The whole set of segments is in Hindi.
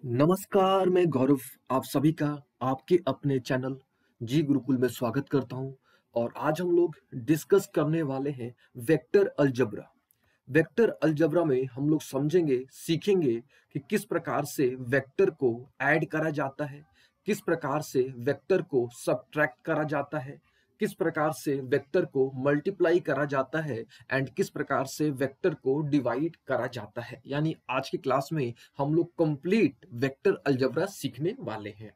नमस्कार, मैं गौरव आप सभी का आपके अपने चैनल जी गुरुकुल में स्वागत करता हूं। और आज हम लोग डिस्कस करने वाले हैं वेक्टर अलजेब्रा। वेक्टर अलजेब्रा में हम लोग समझेंगे, सीखेंगे कि किस प्रकार से वेक्टर को ऐड करा जाता है, किस प्रकार से वेक्टर को सबट्रैक्ट करा जाता है, किस प्रकार से वेक्टर को मल्टीप्लाई करा जाता है एंड किस प्रकार से वेक्टर को डिवाइड करा जाता है। यानी आज की क्लास में हम लोग कंप्लीट वेक्टर अलजेब्रा सीखने वाले हैं।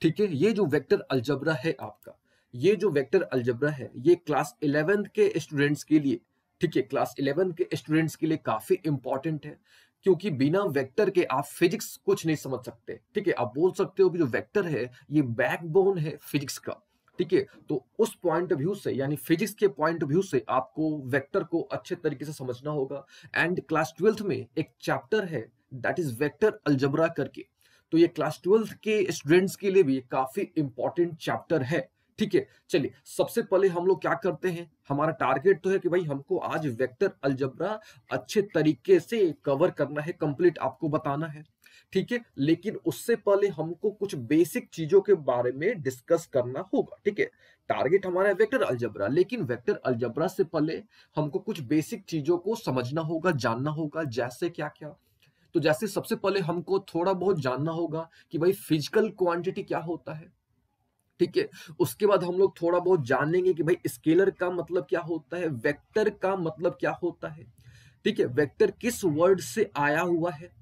ठीक है, ये जो वेक्टर अलजेब्रा है आपका, ये जो वेक्टर अलजेब्रा है ये क्लास 11th के स्टूडेंट्स के लिए, ठीक है, क्लास 11 के स्टूडेंट्स के लिए काफी इंपॉर्टेंट है, क्योंकि बिना वेक्टर के आप फिजिक्स कुछ नहीं समझ सकते। ठीक है, आप बोल सकते हो कि जो वेक्टर है ये बैकबोन है फिजिक्स का। ठीक है, तो उस पॉइंट ऑफ व्यू से, यानी फिजिक्स के पॉइंट ऑफ व्यू से आपको वेक्टर को अच्छे तरीके से समझना होगा। एंड क्लास 12th में एक चैप्टर है दैट इज वेक्टर अलजेब्रा करके, तो ये क्लास 12th के स्टूडेंट्स के लिए भी काफी इंपॉर्टेंट चैप्टर है। ठीक है, चलिए सबसे पहले हम लोग क्या करते हैं, हमारा टारगेट तो है कि भाई हमको आज वेक्टर अलजेब्रा अच्छे तरीके से कवर करना है, कंप्लीट आपको बताना है। ठीक है, लेकिन उससे पहले हमको कुछ बेसिक चीजों के बारे में डिस्कस करना होगा। ठीक है, टारगेट हमारा है वेक्टर अलजेब्रा, लेकिन वेक्टर अलजेब्रा से पहले हमको कुछ बेसिक चीजों को समझना होगा, जानना होगा। जैसे क्या क्या, तो जैसे सबसे पहले हमको थोड़ा बहुत जानना होगा कि भाई फिजिकल क्वांटिटी क्या होता है। ठीक है, उसके बाद हम लोग थोड़ा बहुत जानेंगे कि भाई स्केलर का मतलब क्या होता है, वेक्टर का मतलब क्या होता है। ठीक है, वेक्टर किस वर्ड से आया हुआ है,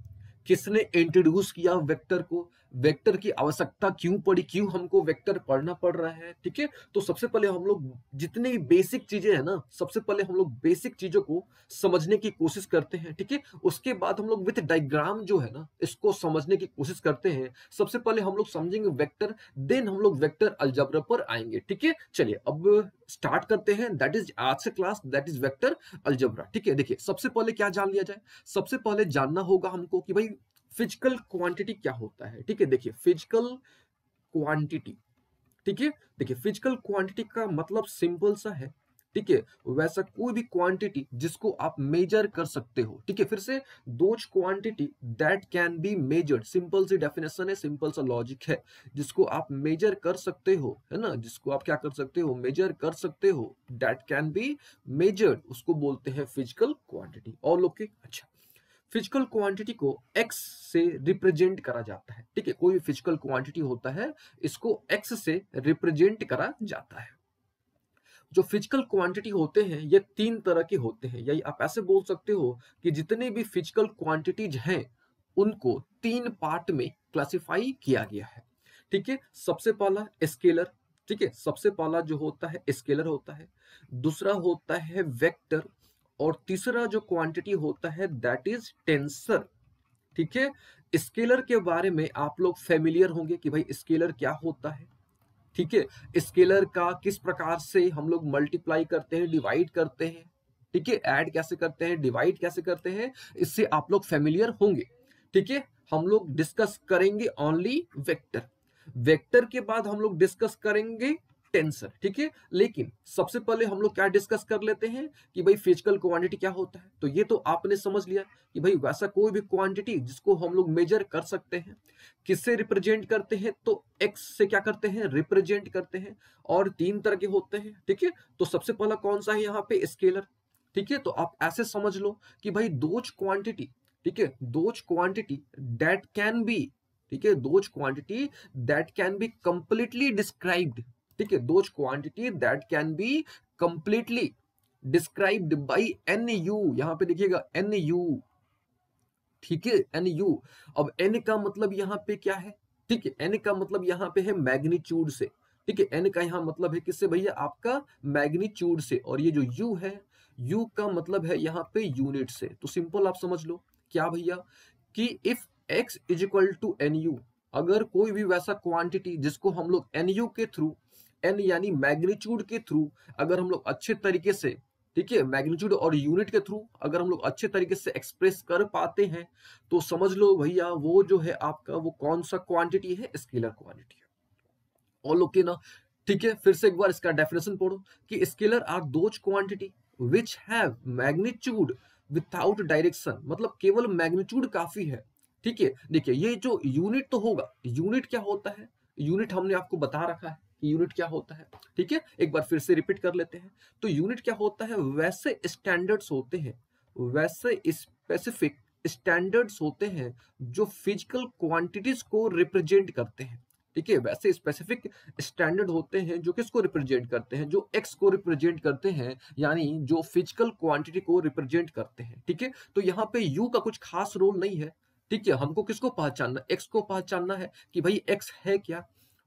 किसने इंट्रोड्यूस किया वेक्टर को, वेक्टर की आवश्यकता क्यों पड़ी, क्यों हमको वेक्टर पढ़ना पड़ रहा है। ठीक है, तो सबसे पहले हम लोग जितनी भी बेसिक चीजें हैं ना, सबसे पहले हम लोग बेसिक चीजों को समझने की कोशिश करते हैं। ठीक है, उसके बाद हम लोग विथ डायग्राम जो है ना इसको समझने की कोशिश करते हैं। सबसे पहले हम लोग समझेंगे वेक्टर, देन हम लोग वेक्टर अलजेब्रा पर आएंगे। ठीक है, चलिए अब स्टार्ट करते हैं। दैट इज आज से class, that is vector algebra. ठीक है, देखिए सबसे पहले क्या जान लिया जाए, सबसे पहले जानना होगा हमको कि भाई फिजिकल क्वांटिटी क्या होता है। ठीक है, देखिए फिजिकल क्वांटिटी, ठीक है, देखिए फिजिकल क्वांटिटी का मतलब सिंपल सा है। ठीक है, वैसा कोई भी क्वांटिटी जिसको आप मेजर कर सकते हो। ठीक है, फिर से those quantity that can be measured, simple सी डेफिनेशन है, सिंपल सा लॉजिक है, जिसको आप मेजर कर सकते हो, है ना, जिसको आप क्या कर सकते हो, मेजर कर सकते हो, दैट कैन बी मेजर्ड, उसको बोलते हैं फिजिकल क्वांटिटी। और लोग के अच्छा, फिजिकल क्वांटिटी को एक्स से रिप्रेजेंट करा जाता है। ठीक है, कोई भी फिजिकल क्वांटिटी होता है इसको एक्स से रिप्रेजेंट करा जाता है। जो फिजिकल क्वांटिटी होते हैं ये तीन तरह के होते हैं, यही आप ऐसे बोल सकते हो कि जितने भी फिजिकल क्वांटिटीज हैं उनको तीन पार्ट में क्लासिफाई किया गया है। ठीक है, सबसे पहला स्केलर, ठीक है, सबसे पहला जो होता है स्केलर होता है, दूसरा होता है वेक्टर, और तीसरा जो क्वांटिटी होता है दैट इज टेंसर। ठीक है, स्केलर के बारे में आप लोग फेमिलियर होंगे कि भाई स्केलर क्या होता है। ठीक है, स्केलर का किस प्रकार से हम लोग मल्टीप्लाई करते हैं, डिवाइड करते हैं, ठीक है, ऐड कैसे करते हैं, डिवाइड कैसे करते हैं, इससे आप लोग फेमिलियर होंगे। ठीक है, हम लोग डिस्कस करेंगे ओनली वेक्टर, वेक्टर के बाद हम लोग डिस्कस करेंगे टेंसर। ठीक है, लेकिन सबसे पहले हम लोग क्या डिस्कस कर लेते हैं कि भाई फिजिकल क्वांटिटी क्या होता है। तो ये तो आपने समझ लिया कि भाई वैसा कोई भी क्वांटिटी जिसको हम लोग मेजर कर सकते हैं, किससे रिप्रेजेंट करते हैं, तो एक्स से क्या करते हैं, रिप्रेजेंट करते हैं। और तीन तरह के होते हैं। ठीक है, तो सबसे पहला कौन सा है यहाँ पे, स्केलर। ठीक है, तो आप ऐसे समझ लो कि भाई दोज क्वांटिटी, ठीक है, those quantity that can be, ठीक है, those quantity that can be completely described. ठीक है, those quantity that can be completely described by N U, यहां पे देखिएगा एन यू। ठीक है, एन यू। अब एन का मतलब यहां पे क्या है, ठीक है, एन का मतलब यहां पे है मैग्नीट्यूड से। ठीक है, एन का यहां मतलब है किससे भैया, आपका मैग्नीट्यूड से। और ये जो यू है, यू का मतलब है यहां पे यूनिट से। तो सिंपल आप समझ लो क्या भैया, कि if X is equal to N U, अगर कोई भी वैसा क्वांटिटी जिसको हम लोग एन यू के थ्रू, एन यानी मैग्नीट्यूड के थ्रू, अगर हम लोग अच्छे तरीके से, ठीक है, मैग्नीट्यूड और यूनिट के थ्रू अगर हम लोग अच्छे तरीके से एक्सप्रेस कर पाते हैं, तो समझ लो भैया वो जो है आपका, वो कौन सा क्वांटिटी है, स्केलर क्वांटिटी है। और लोग के ना, ठीक है, फिर से एक बार इसका डेफिनेशन पढ़ो कि scalar are those quantity which have magnitude without direction, मतलब केवल मैग्नीट्यूड काफी है। ठीक है, देखिए ये जो यूनिट तो होगा, यूनिट क्या होता है, यूनिट हमने आपको बता रखा है कि यूनिट क्या होता है। ठीक है, एक बार फिर से रिपीट कर लेते हैं। तो यूनिट क्या होता है, वैसे स्टैंडर्ड्स होते हैं, वैसे स्पेसिफिक स्टैंडर्ड्स होते हैं जो फिजिकल क्वांटिटीज को रिप्रेजेंट करते हैं। ठीक है, वैसे स्पेसिफिक स्टैंडर्ड होते हैं जो किसको रिप्रेजेंट करते हैं, जो एक्स को रिप्रेजेंट करते हैं, यानी जो फिजिकल क्वांटिटी को रिप्रेजेंट करते हैं। ठीक है, तो यहाँ पे यू का कुछ खास रोल नहीं है। ठीक है, हमको किसको पहचानना, एक्स को पहचानना है कि भाई एक्स है क्या,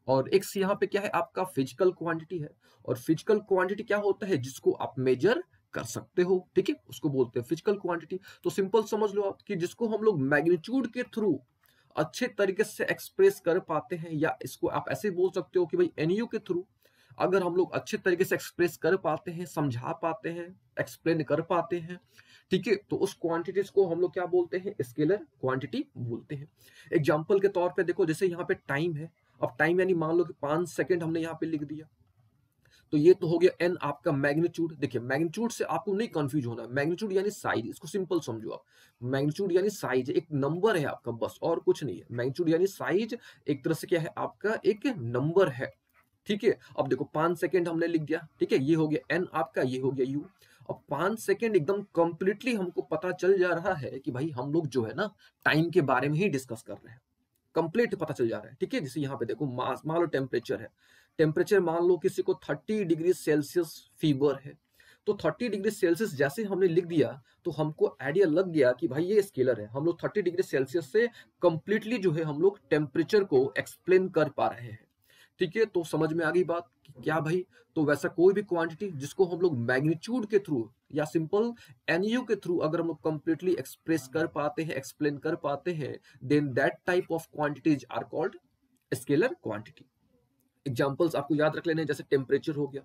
और एक्स यहाँ पे क्या है, आपका फिजिकल क्वांटिटी है। और फिजिकल क्वांटिटी क्या होता है, जिसको आप मेजर कर सकते हो। ठीक है, उसको बोलते हैं फिजिकल क्वांटिटी। तो सिंपल समझ लो आप कि जिसको हम लोग मैग्नीट्यूड के थ्रू अच्छे तरीके से एक्सप्रेस कर पाते हैं, या इसको आप ऐसे बोल सकते हो कि भाई एनयू के थ्रू अगर हम लोग अच्छे तरीके से एक्सप्रेस कर पाते हैं, समझा पाते हैं, एक्सप्लेन कर पाते हैं, ठीक है, तो उस क्वांटिटीज को हम लोग क्या बोलते हैं, स्केलर क्वांटिटी बोलते हैं। एग्जांपल के तौर पे देखो, जैसे यहाँ पे टाइम है। अब टाइम यानी मान लो कि 5 सेकंड हमने यहाँ पे लिख दिया, तो ये तो हो गया एन आपका मैग्नीट्यूड। देखिए मैग्नीट्यूड से आपको नहीं कंफ्यूज होना, मैग्नीट्यूड यानी साइज, इसको सिंपल समझो आप। मैग्नीट्यूड यानी साइज, एक नंबर है आपका, बस और कुछ नहीं है। मैग्नीट्यूड यानी साइज, एक तरह से क्या है, आपका एक नंबर है। ठीक है, अब देखो 5 सेकंड हमने लिख दिया। ठीक है, ये हो गया एन आपका, ये हो गया यू। अब 5 सेकंड एकदम कंप्लीटली हमको पता चल जा रहा है कि भाई हम लोग जो है ना टाइम के बारे में ही डिस्कस कर रहे हैं, कंप्लीट पता चल जा रहा है। ठीक है, जैसे यहाँ पे देखो मास, मान लो टेम्परेचर है, टेम्परेचर मान लो किसी को 30 डिग्री सेल्सियस फीवर है, तो 30 डिग्री सेल्सियस जैसे हमने लिख दिया तो हमको आइडिया लग गया कि भाई ये स्केलर है। हम लोग 30 डिग्री सेल्सियस से कंप्लीटली जो है हम लोग टेम्परेचर को एक्सप्लेन कर पा रहे हैं। ठीक है, तो समझ में आ गई बात कि क्या भाई, तो वैसा कोई भी क्वांटिटी जिसको हम लोग मैग्नीट्यूड के थ्रू या सिंपल एनयू के थ्रू अगर हम लोग कंप्लीटली एक्सप्रेस कर पाते हैं, एक्सप्लेन कर पाते हैं, then that type of quantities are called scalar quantity. Examples आपको याद रख लेने हैं, जैसे टेम्परेचर हो गया,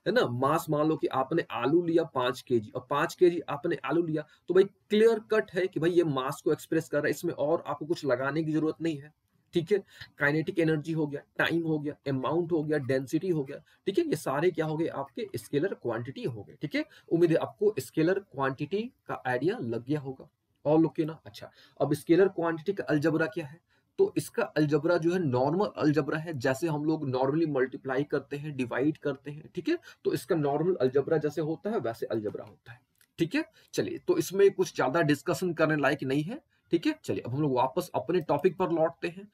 है ना। मास, मान लो कि आपने आलू लिया 5 केजी, और 5 केजी आपने आलू लिया, तो भाई क्लियर कट है कि भाई ये मास को एक्सप्रेस कर रहा है, इसमें और आपको कुछ लगाने की जरूरत नहीं है। ठीक है, काइनेटिक एनर्जी हो गया, टाइम हो गया, अमाउंट हो गया, डेंसिटी हो गया। ठीक है, ये सारे क्या हो गए, आपके स्केलर क्वांटिटी हो गए। ठीक है, उम्मीद है आपको स्केलर क्वांटिटी का आइडिया लग गया होगा। और लोग के ना, अच्छा, अब स्केलर क्वांटिटी का अलजबरा क्या है, तो इसका अलजबरा जो है नॉर्मल अलजबरा है, जैसे हम लोग नॉर्मली मल्टीप्लाई करते हैं, डिवाइड करते हैं। ठीक है, तो इसका नॉर्मल अलजबरा जैसे होता है वैसे अलजबरा होता है। ठीक है, चलिए, तो इसमें कुछ ज्यादा डिस्कशन करने लायक नहीं है। ठीक है, चलिए अब हम लोग वापस अपने टॉपिक पर लौटते हैं।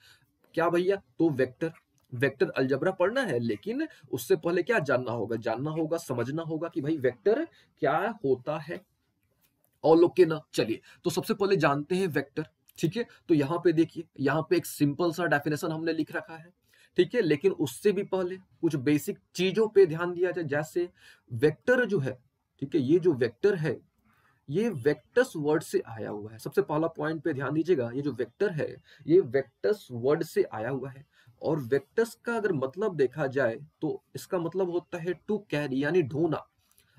क्या भैया, तो वेक्टर, वेक्टर अलजबरा पढ़ना है, लेकिन उससे पहले क्या जानना होगा, जानना होगा, समझना होगा कि भाई वेक्टर क्या होता है। और लोग के ना, चलिए तो सबसे पहले जानते हैं वेक्टर। ठीक है, तो यहाँ पे देखिए, यहाँ पे एक सिंपल सा डेफिनेशन हमने लिख रखा है। ठीक है, लेकिन उससे भी पहले कुछ बेसिक चीजों पे ध्यान दिया जाए, जैसे वेक्टर जो है, ठीक है, ये जो वेक्टर है ये वेक्टस वर्ड से आया हुआ है। सबसे पहला पॉइंट पे ध्यान दीजिएगा, ये जो वेक्टर है ये वेक्टस वर्ड से आया हुआ है। और वेक्टस का अगर मतलब देखा जाए तो इसका मतलब होता है टू कैरी, यानी ढोना।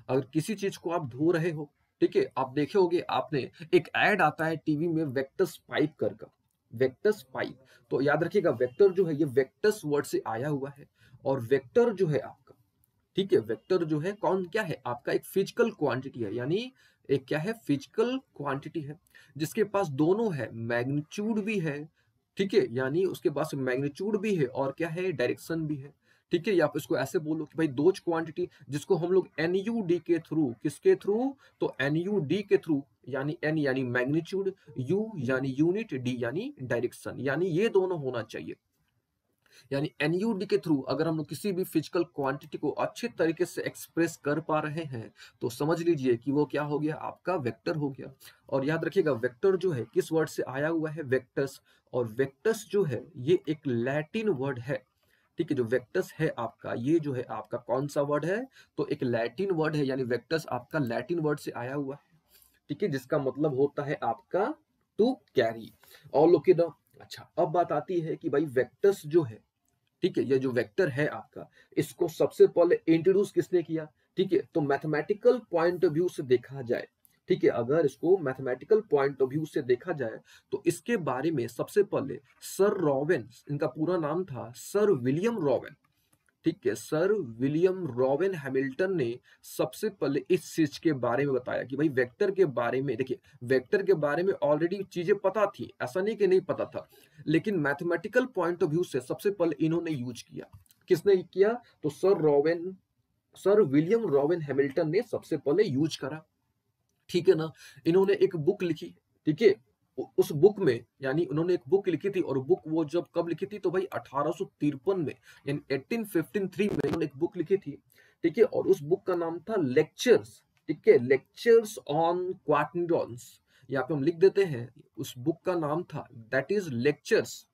अगर किसी चीज को आप ढो रहे हो, ठीक है, आप देखे होगे, आपने एक ऐड आता है टीवी में वेक्टस पाइप कर, वेक्टस पाइप। तो याद रखिएगा वेक्टर जो है ये वेक्टस वर्ड से आया हुआ है। और वेक्टर जो है आपका, ठीक है, वेक्टर जो है कौन, क्या है आपका, एक फिजिकल क्वांटिटी है, यानी एक क्या है, फिजिकल क्वांटिटी है, जिसके पास दोनों है, मैग्नीट्यूड भी है। ठीक है, यानी उसके पास मैग्नीट्यूड भी है और क्या है, डायरेक्शन भी है। ठीक है, या आप इसको ऐसे बोलो कि भाई दो क्वांटिटी जिसको हम लोग एनयूडी के थ्रू, किसके थ्रू, तो एनयूडी के थ्रू, यानी एन यानी मैग्नीट्यूड, यू यानी यूनिट, डी यानी डायरेक्शन, यानी ये दोनों होना चाहिए। यानी एनयूडी के थ्रू अगर हम लोग किसी भी फिजिकल क्वांटिटी को अच्छे तरीके से एक्सप्रेस कर पा रहे हैं तो समझ लीजिए कि वो क्या हो गया, आपका वेक्टर हो गया। और याद रखिएगा वेक्टर जो है किस वर्ड से आया हुआ है, वेक्टस। और वेक्टस जो है ये एक लैटिन वर्ड है। ठीक है, जो वेक्टस है आपका, ये जो है आपका कौन सा वर्ड है, तो एक लैटिन वर्ड है, यानी वेक्टस आपका लैटिन वर्ड से आया हुआ है। ठीक है, जिसका मतलब होता है आपका टू कैरी। और लोग के ना, अच्छा, अब बात आती है कि भाई वेक्टस जो है, ठीक है, ये जो वेक्टर है आपका, इसको सबसे पहले इंट्रोड्यूस किसने किया। ठीक है, तो मैथमेटिकल पॉइंट ऑफ व्यू से देखा जाए, ठीक है, अगर इसको मैथमेटिकल पॉइंट ऑफ व्यू से देखा जाए तो इसके बारे में सबसे पहले सर रॉवेन, इनका पूरा नाम था सर विलियम रॉवेन। ठीक है, सर विलियम रॉबिन हैमिल्टन ने सबसे पहले इस चीज के बारे में बताया कि भाई वेक्टर के बारे में, देखिए वेक्टर के बारे में ऑलरेडी चीजें पता थी, ऐसा नहीं कि नहीं पता था, लेकिन मैथमेटिकल पॉइंट ऑफ व्यू से सबसे पहले इन्होंने यूज किया। किसने किया? तो सर विलियम रॉबिन हैमिल्टन ने सबसे पहले यूज करा। ठीक है ना। इन्होंने एक बुक लिखी। ठीक है। उस बुक में, यानी उन्होंने एक बुक लिखी थी, और बुक वो जब कब लिखी थी? तो भाई 1853 में, यानी 1853 में इन्होंने एक बुक लिखी थी। ठीक है। और उस बुक का नाम था लेक्चर्स। ठीक है, लेक्चर्स ऑन क्वार्टरनॉन्स। यहाँ पे हम लिख देते हैं, उस बुक का नाम था, दैट इज लेक्चर्स।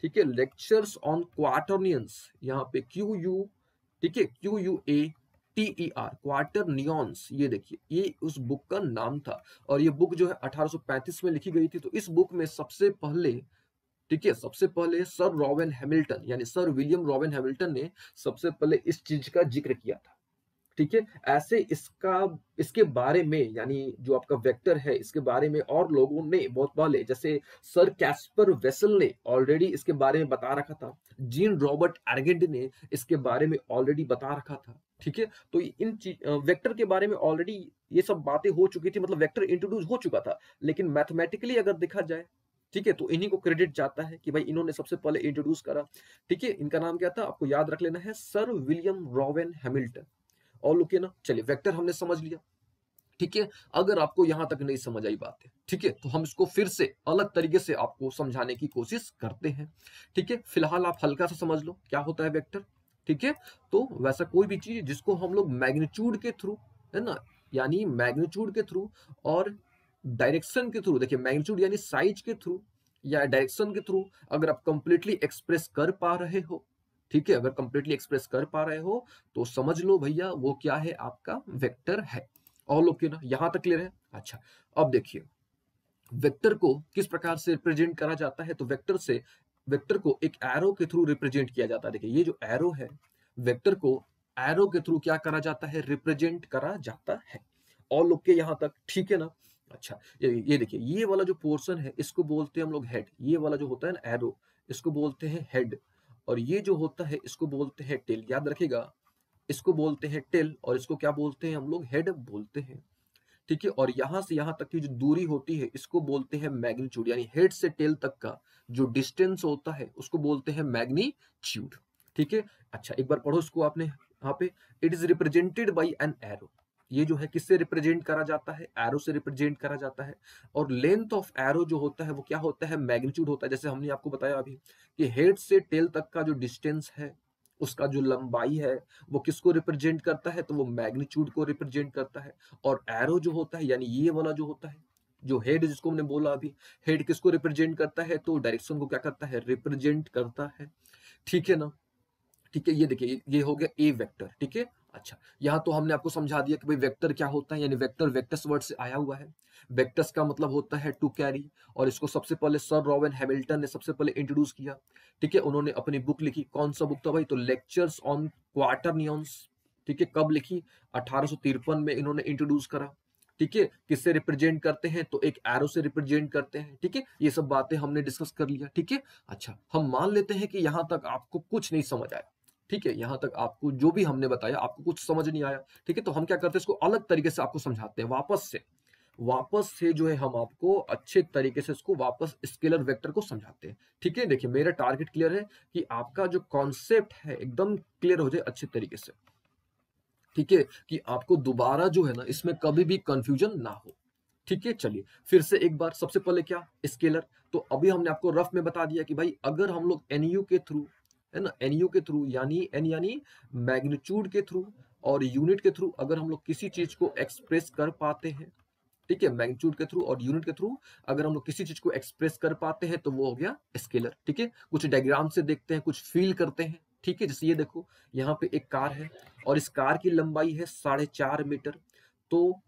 ठीक है, लेक्चर्स ऑन क्वार्टरनियंस, यहाँ पे क्यू यू, ठीक है, QUATER, क्वार्टरनियंस। ये देखिए, ये उस बुक का नाम था। और ये बुक जो है 1835 में लिखी गई थी। तो इस बुक में सबसे पहले, ठीक है, सबसे पहले सर रॉबिन हैमिल्टन, यानी सर विलियम रॉबिन हैमिल्टन ने सबसे पहले इस चीज का जिक्र किया था। ठीक है। ऐसे इसके बारे में, यानी जो आपका वेक्टर है, इसके बारे में और लोगों ने बहुत पहले, जैसे सर कैस्पर वेसल ने ऑलरेडी इसके बारे में बता रखा था, जीन रॉबर्ट आर्गेंड ने इसके बारे में ऑलरेडी बता रखा था। ठीक है। तो इन वेक्टर के बारे में ऑलरेडी ये सब बातें हो चुकी थी, मतलब वेक्टर इंट्रोड्यूस हो चुका था। लेकिन मैथमेटिकली अगर देखा जाए, ठीक है, तो इन्हीं को क्रेडिट जाता है कि भाई इन्होंने सबसे पहले इंट्रोड्यूस करा। ठीक है। इनका नाम क्या था? आपको याद रख लेना है, सर विलियम रॉबिन हैमिल्टन। और लोग के ना, चलिए वेक्टर हमने समझ लिया। ठीक है। अगर आपको यहां तक नहीं समझ आई बात है, ठीक है, तो हम इसको फिर से अलग तरीके से आपको समझाने की कोशिश करते हैं। ठीक है। फिलहाल आप हल्का सा समझ लो क्या होता है वेक्टर। ठीक है। तो वैसा कोई भी चीज जिसको हम लोग मैग्नीट्यूड के थ्रू, है ना, यानी मैग्नीट्यूड के थ्रू और डायरेक्शन के थ्रू, देखिए मैग्नीट्यूड यानी साइज के थ्रू या डायरेक्शन के थ्रू, अगर आप कंप्लीटली एक्सप्रेस कर पा रहे हो, ठीक है, अगर कंप्लीटली एक्सप्रेस कर पा रहे हो, तो समझ लो भैया वो क्या है? आपका वेक्टर है। और लोग के ना यहां तक क्लियर है? अच्छा, अब देखिए वेक्टर को किस प्रकार से रिप्रेजेंट करा जाता है। तो वेक्टर को एक एरो के थ्रू रिप्रेजेंट किया जाता है। देखिए ये जो एरो है, वेक्टर को एरो के थ्रू क्या करा जाता है? रिप्रेजेंट करा जाता है। और लोग के यहां तक ठीक है ना? अच्छा, ये देखिए, ये वाला जो पोर्शन है इसको बोलते हैं हम लोग हेड। ये वाला जो होता है ना एरो, इसको बोलते हैं हेड। और ये जो होता है इसको बोलते हैं टेल। याद रखिएगा, इसको बोलते हैं टेल और इसको क्या बोलते हैं हम लोग? हेड बोलते हैं। ठीक है। और यहां से यहां तक की जो दूरी होती है इसको बोलते हैं मैग्नीट्यूड, यानी हेड से टेल तक का जो डिस्टेंस होता है उसको बोलते हैं मैग्नीट्यूड। ठीक है। अच्छा, एक बार पढ़ो इसको आपने यहाँ पे, it is represented by an arrow. ये जो है किससे रिप्रेजेंट करा जाता है? एरो से रिप्रेजेंट करा जाता है। और लेंथ ऑफ एरो जो होता है वो क्या होता है? मैग्नीट्यूड होता है। जैसे हमने आपको बताया अभी कि हेड से टेल तक का जो डिस्टेंस है, उसका जो लंबाई है, वो किसको रिप्रेजेंट करता है? तो वो मैग्नीट्यूड को रिप्रेजेंट करता है। और एरो जो होता है, यानी ये वाला जो होता है, जो हेड जिसको हमने बोला अभी, हेड किसको रिप्रेजेंट करता है? तो डायरेक्शन को क्या करता है? रिप्रेजेंट करता है। ठीक है ना? ठीक है। ये देखिए, ये हो गया ए वेक्टर। ठीक है। अच्छा, यहाँ तो हमने आपको समझा दिया कि भाई वेक्टर क्या होता है, यानी वेक्टर वेक्टर्स वर्ड से आया हुआ है। वेक्टर्स का मतलब होता है टू कैरी। और इसको सबसे पहले सर रॉबिन हैमिल्टन ने सबसे पहले इंट्रोड्यूस किया। ठीक है। उन्होंने अपनी बुक लिखी। कौन सा बुक था भाई? तो लेक्चर्स ऑन क्वार्टरनियंस। ठीक है। कब लिखी? 1853 में इन्होंने इंट्रोड्यूस करा। ठीक है। किससे रिप्रेजेंट करते हैं? तो एक एरो से रिप्रेजेंट करते हैं। ठीक है। ये सब बातें हमने डिस्कस कर लिया। ठीक है। अच्छा, हम मान लेते हैं कि यहां तक आपको कुछ नहीं समझ आया। ठीक है। यहां तक आपको जो भी हमने बताया आपको कुछ समझ नहीं आया। ठीक है। तो हम क्या करते हैं, इसको अलग तरीके से आपको समझाते हैं, वापस से जो है हम आपको अच्छे तरीके से इसको वापस स्केलर वेक्टर को समझाते हैं। ठीक है। देखिए मेरा टारगेट क्लियर है कि आपका जो कॉन्सेप्ट है एकदम क्लियर हो जाए अच्छे तरीके से। ठीक है, कि आपको दोबारा जो है ना इसमें कभी भी कंफ्यूजन ना हो। ठीक है। चलिए फिर से एक बार, सबसे पहले क्या? स्केलर। तो अभी हमने आपको रफ में बता दिया कि भाई अगर हम लोग एनयू के थ्रू, है ना, एनयू के थ्रू, यानी एन यानी मैग्नीट्यूड के थ्रू, और यूनिट के थ्रू अगर हम लोग किसी चीज को एक्सप्रेस कर पाते हैं, ठीक है, मैग्नीट्यूड के थ्रू और यूनिट के थ्रू अगर हम लोग किसी चीज को एक्सप्रेस कर पाते हैं तो वो हो गया स्केलर। ठीक है। कुछ डायग्राम से देखते हैं, कुछ फील करते हैं। ठीक है। जैसे ये देखो, यहाँ पे एक कार है और इस कार की लंबाई है 4.5 मीटर। तो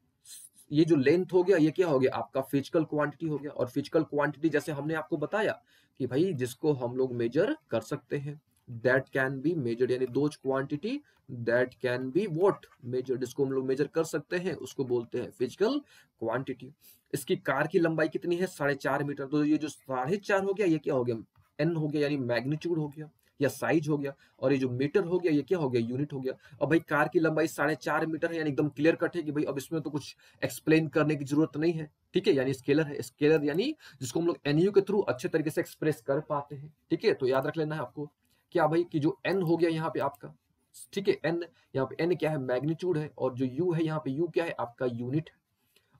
ये जो लेंथ हो गया, ये क्या हो गया? आपका फिजिकल क्वांटिटी हो गया। और फिजिकल क्वांटिटी जैसे हमने आपको बताया कि भाई जिसको हम लोग मेजर कर सकते हैं, दैट कैन बी मेजर्ड, यानी those quantity that can be what measured, जिसको हम लोग मेजर कर सकते हैं उसको बोलते हैं फिजिकल क्वांटिटी। इसकी कार की लंबाई कितनी है? 4.5 मीटर। तो ये जो 4.5 हो गया, ये क्या हो गया? एन हो गया, यानी मैग्नीट्यूड हो गया। या साइज हो गया, और ये जो मीटर हो गया ये क्या हो गया, यूनिट हो गया। अब भाई कार की लंबाई 4.5 मीटर है, यानी एकदम क्लियर कट है कि भाई अब इसमें तो कुछ एक्सप्लेन करने की जरूरत नहीं है, ठीक है, यानी स्केलर है। स्केलर यानी जिसको हम लोग एनयू के थ्रू अच्छे तरीके से एक्सप्रेस कर पाते हैं, ठीक है। तो याद रख लेना है आपको क्या भाई कि जो एन हो गया यहाँ पे आपका, ठीक है, एन यहाँ पे एन क्या है, मैग्नीट्यूड है, और जो यू है यहाँ पे यू क्या है, आपका यूनिट है।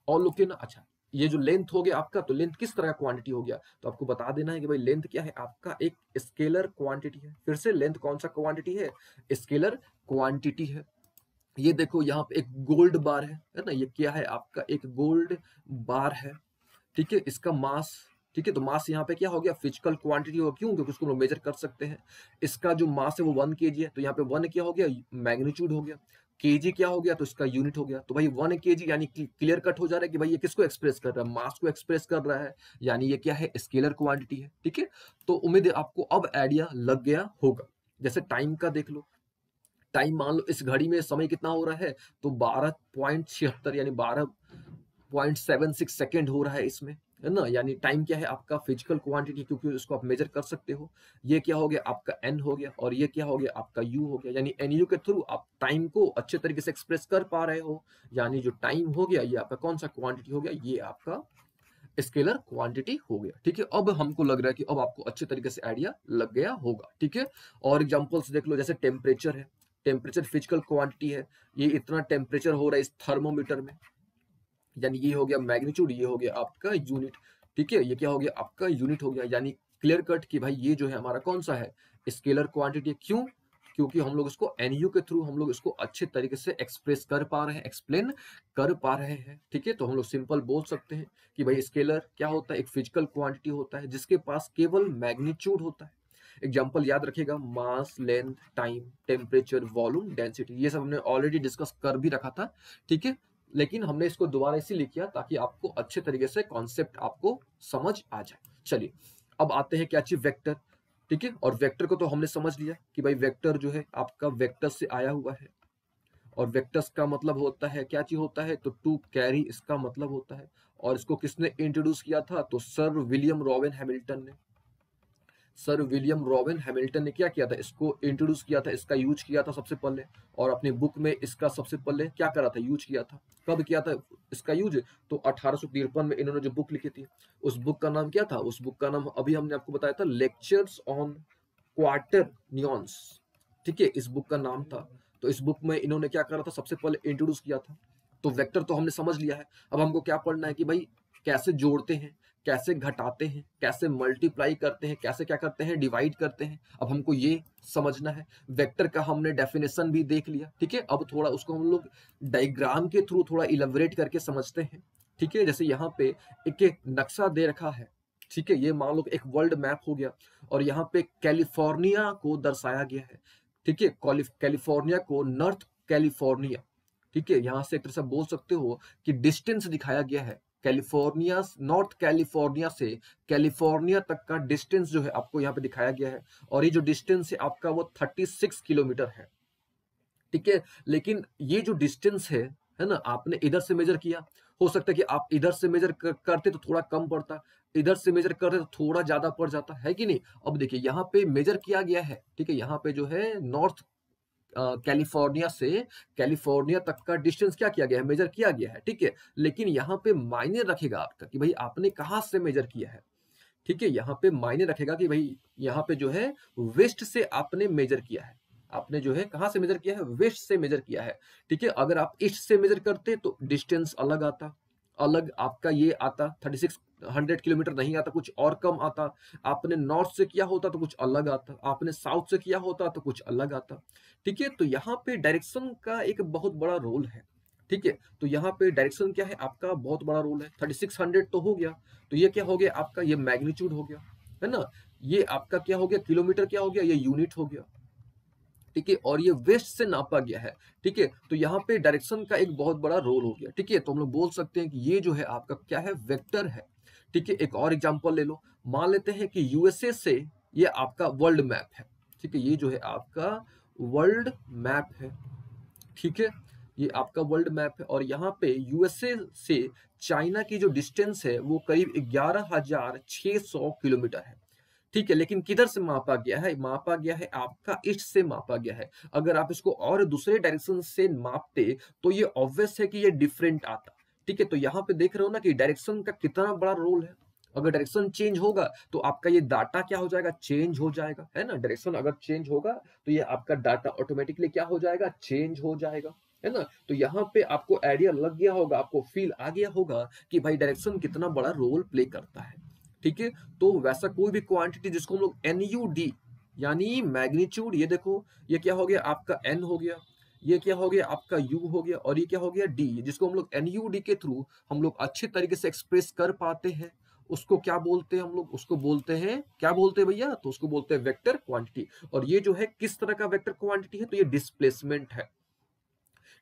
और लोग के ना, अच्छा ये जो लेंथ हो गया आपका, तो लेंथ किस तरह का क्वांटिटी हो गया, तो आपको बता देना है कि भाई लेंथ क्या है आपका, एक स्केलर क्वांटिटी है। फिर से लेंथ कौन सा क्वांटिटी है, स्केलर क्वांटिटी है। ये देखो यहाँ पे एक गोल्ड बार है ना, ये क्या है आपका, एक गोल्ड बार है, ठीक है। इसका मास, ठीक है, तो मास यहाँ पे क्या हो गया, फिजिकल क्वांटिटी हो, क्यों, क्योंकि उसको हम मेजर कर सकते हैं। इसका जो मास है वो 1 kg है, तो यहाँ पे 1 क्या हो गया, मैग्नीट्यूड हो गया। केजी क्या हो गया, तो इसका यूनिट हो गया। तो भाई 1 kg यानी क्लियर कट हो जा रहा है कि भाई ये किसको एक्सप्रेस कर रहा है, मास को एक्सप्रेस कर रहा है, यानी ये क्या है, स्केलर क्वांटिटी है, ठीक है। तो उम्मीद है आपको अब आइडिया लग गया होगा। जैसे टाइम का देख लो, टाइम मान लो इस घड़ी में समय कितना हो रहा है, तो 12.76 यानी 12.76 सेकेंड हो रहा है इसमें, है ना। यानी टाइम क्या है आपका, फिजिकल क्वांटिटी, क्योंकि इसको आप मेजर कर सकते हो। ये क्या हो गया आपका एन हो गया, और ये क्या हो गया आपका यू हो गया, यानी एन यू के थ्रू आप टाइम को अच्छे तरीके से एक्सप्रेस कर पा रहे हो। यानी जो टाइम हो गया ये आपका कौन सा क्वांटिटी हो गया, ये आपका स्केलर क्वांटिटी हो गया, ठीक है। अब हमको लग रहा है कि अब आपको अच्छे तरीके से आइडिया लग गया होगा, ठीक है। और एग्जांपल्स देख लो, जैसे टेम्परेचर है, टेम्परेचर फिजिकल क्वांटिटी है, ये इतना टेम्परेचर हो रहा है इस थर्मोमीटर में, यानी ये हो गया मैग्नीट्यूड, ये हो गया आपका यूनिट, ठीक है। ये क्या हो गया आपका यूनिट हो गया, यानी क्लियर कट कि भाई ये जो है हमारा कौन सा है, स्केलर क्वांटिटी। क्यों, क्योंकि हम लोग इसको एनयू के थ्रू हम लोग इसको अच्छे तरीके से एक्सप्रेस कर पा रहे हैं, एक्सप्लेन कर पा रहे हैं, ठीक है। तो हम लोग सिंपल बोल सकते हैं कि भाई स्केलर क्या होता है, एक फिजिकल क्वांटिटी होता है जिसके पास केवल मैग्नीट्यूड होता है। एग्जाम्पल याद रखिएगा, mass, length, time, temperature, volume, density, ये सब हमने ऑलरेडी डिस्कस कर भी रखा था, ठीक है। लेकिन हमने इसको दोबारा इसीलिए किया ताकि आपको अच्छे तरीके से कॉन्सेप्ट आपको समझ आ जाए। चलिए अब आते हैं क्या चीज, वेक्टर, ठीक है। और वेक्टर को तो हमने समझ लिया कि भाई वेक्टर जो है आपका वेक्टर से आया हुआ है, और वेक्टर्स का मतलब होता है क्या चीज होता है, तो टू कैरी इसका मतलब होता है। और इसको किसने इंट्रोड्यूस किया था, तो सर विलियम रॉबिन हैमिल्टन ने। सर विलियम रॉबिन हैमिल्टन ने क्या किया था, इसको इंट्रोड्यूस किया था, इसका यूज किया था सबसे पहले, और अपनी बुक में इसका सबसे पहले क्या करा था, यूज किया था। कब किया था इसका यूज, तो 1853 में इन्होंने जो बुक लिखी थी, उस बुक का नाम क्या था, उस बुक का नाम अभी हमने आपको बताया था, लेक्चर्स ऑन क्वार्टर नियॉन्स, ठीक है, इस बुक का नाम था। तो इस बुक में इन्होंने क्या करा था, सबसे पहले इंट्रोड्यूस किया था। तो वेक्टर तो हमने समझ लिया है, अब हमको क्या पढ़ना है कि भाई कैसे जोड़ते हैं, कैसे घटाते हैं, कैसे मल्टीप्लाई करते हैं, कैसे क्या करते हैं, डिवाइड करते हैं, अब हमको ये समझना है। वेक्टर का हमने डेफिनेशन भी देख लिया, ठीक है। अब थोड़ा उसको हम लोग डायग्राम के थ्रू थोड़ा इलेबोरेट करके समझते हैं, ठीक है। जैसे यहाँ पे एक नक्शा दे रखा है, ठीक है, ये मान लो एक वर्ल्ड मैप हो गया, और यहाँ पे कैलिफोर्निया को दर्शाया गया है, ठीक है। कैलिफोर्निया को नॉर्थ कैलिफोर्निया, ठीक है, यहाँ से एक तरह से बोल सकते हो कि डिस्टेंस दिखाया गया है, कैलिफोर्निया, नॉर्थ कैलिफोर्निया से कैलिफोर्निया तक का डिस्टेंस जो है आपको यहाँ पे दिखाया गया है। और ये जो डिस्टेंस है आपका वो 36 किलोमीटर है, ठीक है। लेकिन ये जो डिस्टेंस है ना, आपने इधर से मेजर किया, हो सकता है कि आप इधर से मेजर करते तो थोड़ा कम पड़ता, इधर से मेजर करते तो थोड़ा ज्यादा पड़ जाता है कि नहीं। अब देखिए यहाँ पे मेजर किया गया है, ठीक है, यहाँ पे जो है नॉर्थ कैलिफोर्निया से कैलिफोर्निया तक का डिस्टेंस क्या किया गया है, मेजर किया गया है, ठीक है। लेकिन यहाँ पे मायने रखेगा आपका कि भाई आपने कहाँ से मेजर किया है, ठीक है। यहाँ पे मायने रखेगा कि भाई यहाँ पे जो है वेस्ट से आपने मेजर किया है, आपने जो है कहाँ से मेजर किया है, वेस्ट से मेजर किया है, ठीक है। अगर आप ईस्ट से मेजर करते तो डिस्टेंस अलग आता, अलग आपका ये आता, 3600 किलोमीटर नहीं आता, कुछ और कम आता। आपने नॉर्थ से किया होता तो कुछ अलग आता, आपने साउथ से किया होता तो कुछ अलग आता, ठीक है। तो यहाँ पे डायरेक्शन का एक बहुत बड़ा रोल है, ठीक है। तो यहाँ पे डायरेक्शन क्या है आपका, बहुत बड़ा रोल है। 3600 तो हो गया, तो ये क्या हो गया आपका, ये मैग्नीट्यूड हो गया, है ना। ये आपका क्या हो गया, किलोमीटर क्या हो गया, ये यूनिट हो गया, ठीक है। और ये वेस्ट से नापा गया है, ठीक है। तो यहाँ पे डायरेक्शन का एक बहुत बड़ा रोल हो गया, ठीक है। तो हम लोग बोल सकते हैं कि ये जो है आपका क्या है, वेक्टर है, ठीक है। एक और एग्जांपल ले लो, मान लेते हैं कि यूएसए से ये आपका वर्ल्ड मैप है, ठीक है, ये जो है आपका वर्ल्ड मैप है, ठीक है। ये आपका वर्ल्ड मैप है, और यहाँ पे यूएसए से चाइना की जो डिस्टेंस है वो करीब 11,600 किलोमीटर है, ठीक है, लेकिन किधर से मापा गया है? मापा गया है आपका ईस्ट से मापा गया है। अगर आप इसको और दूसरे डायरेक्शन से मापते तो ये ऑब्वियस है कि ये डिफरेंट आता। ठीक है, तो यहाँ पे देख रहे हो ना कि डायरेक्शन का कितना बड़ा रोल है। अगर डायरेक्शन चेंज होगा तो आपका ये डाटा क्या हो जाएगा? चेंज हो जाएगा, है ना? डायरेक्शन अगर चेंज होगा तो ये आपका डाटा ऑटोमेटिकली क्या हो जाएगा? चेंज हो जाएगा, है ना? तो यहाँ पे आपको आइडिया लग गया होगा, आपको फील आ गया होगा कि भाई डायरेक्शन कितना बड़ा रोल प्ले करता है। ठीक है, तो वैसा कोई भी क्वांटिटी जिसको हम लोग एनयूडी यानी मैग्नीट्यूड, ये देखो ये क्या हो गया आपका एन हो गया, ये क्या हो गया आपका यू हो गया, और ये क्या हो गया डी, जिसको हम लोग एनयूडी के थ्रू हम लोग अच्छे तरीके से एक्सप्रेस कर पाते हैं, उसको क्या बोलते हैं? हम लोग उसको बोलते हैं, क्या बोलते हैं भैया? तो उसको बोलते हैं वेक्टर क्वांटिटी। और ये जो है किस तरह का वेक्टर क्वांटिटी है? तो ये डिस्प्लेसमेंट है।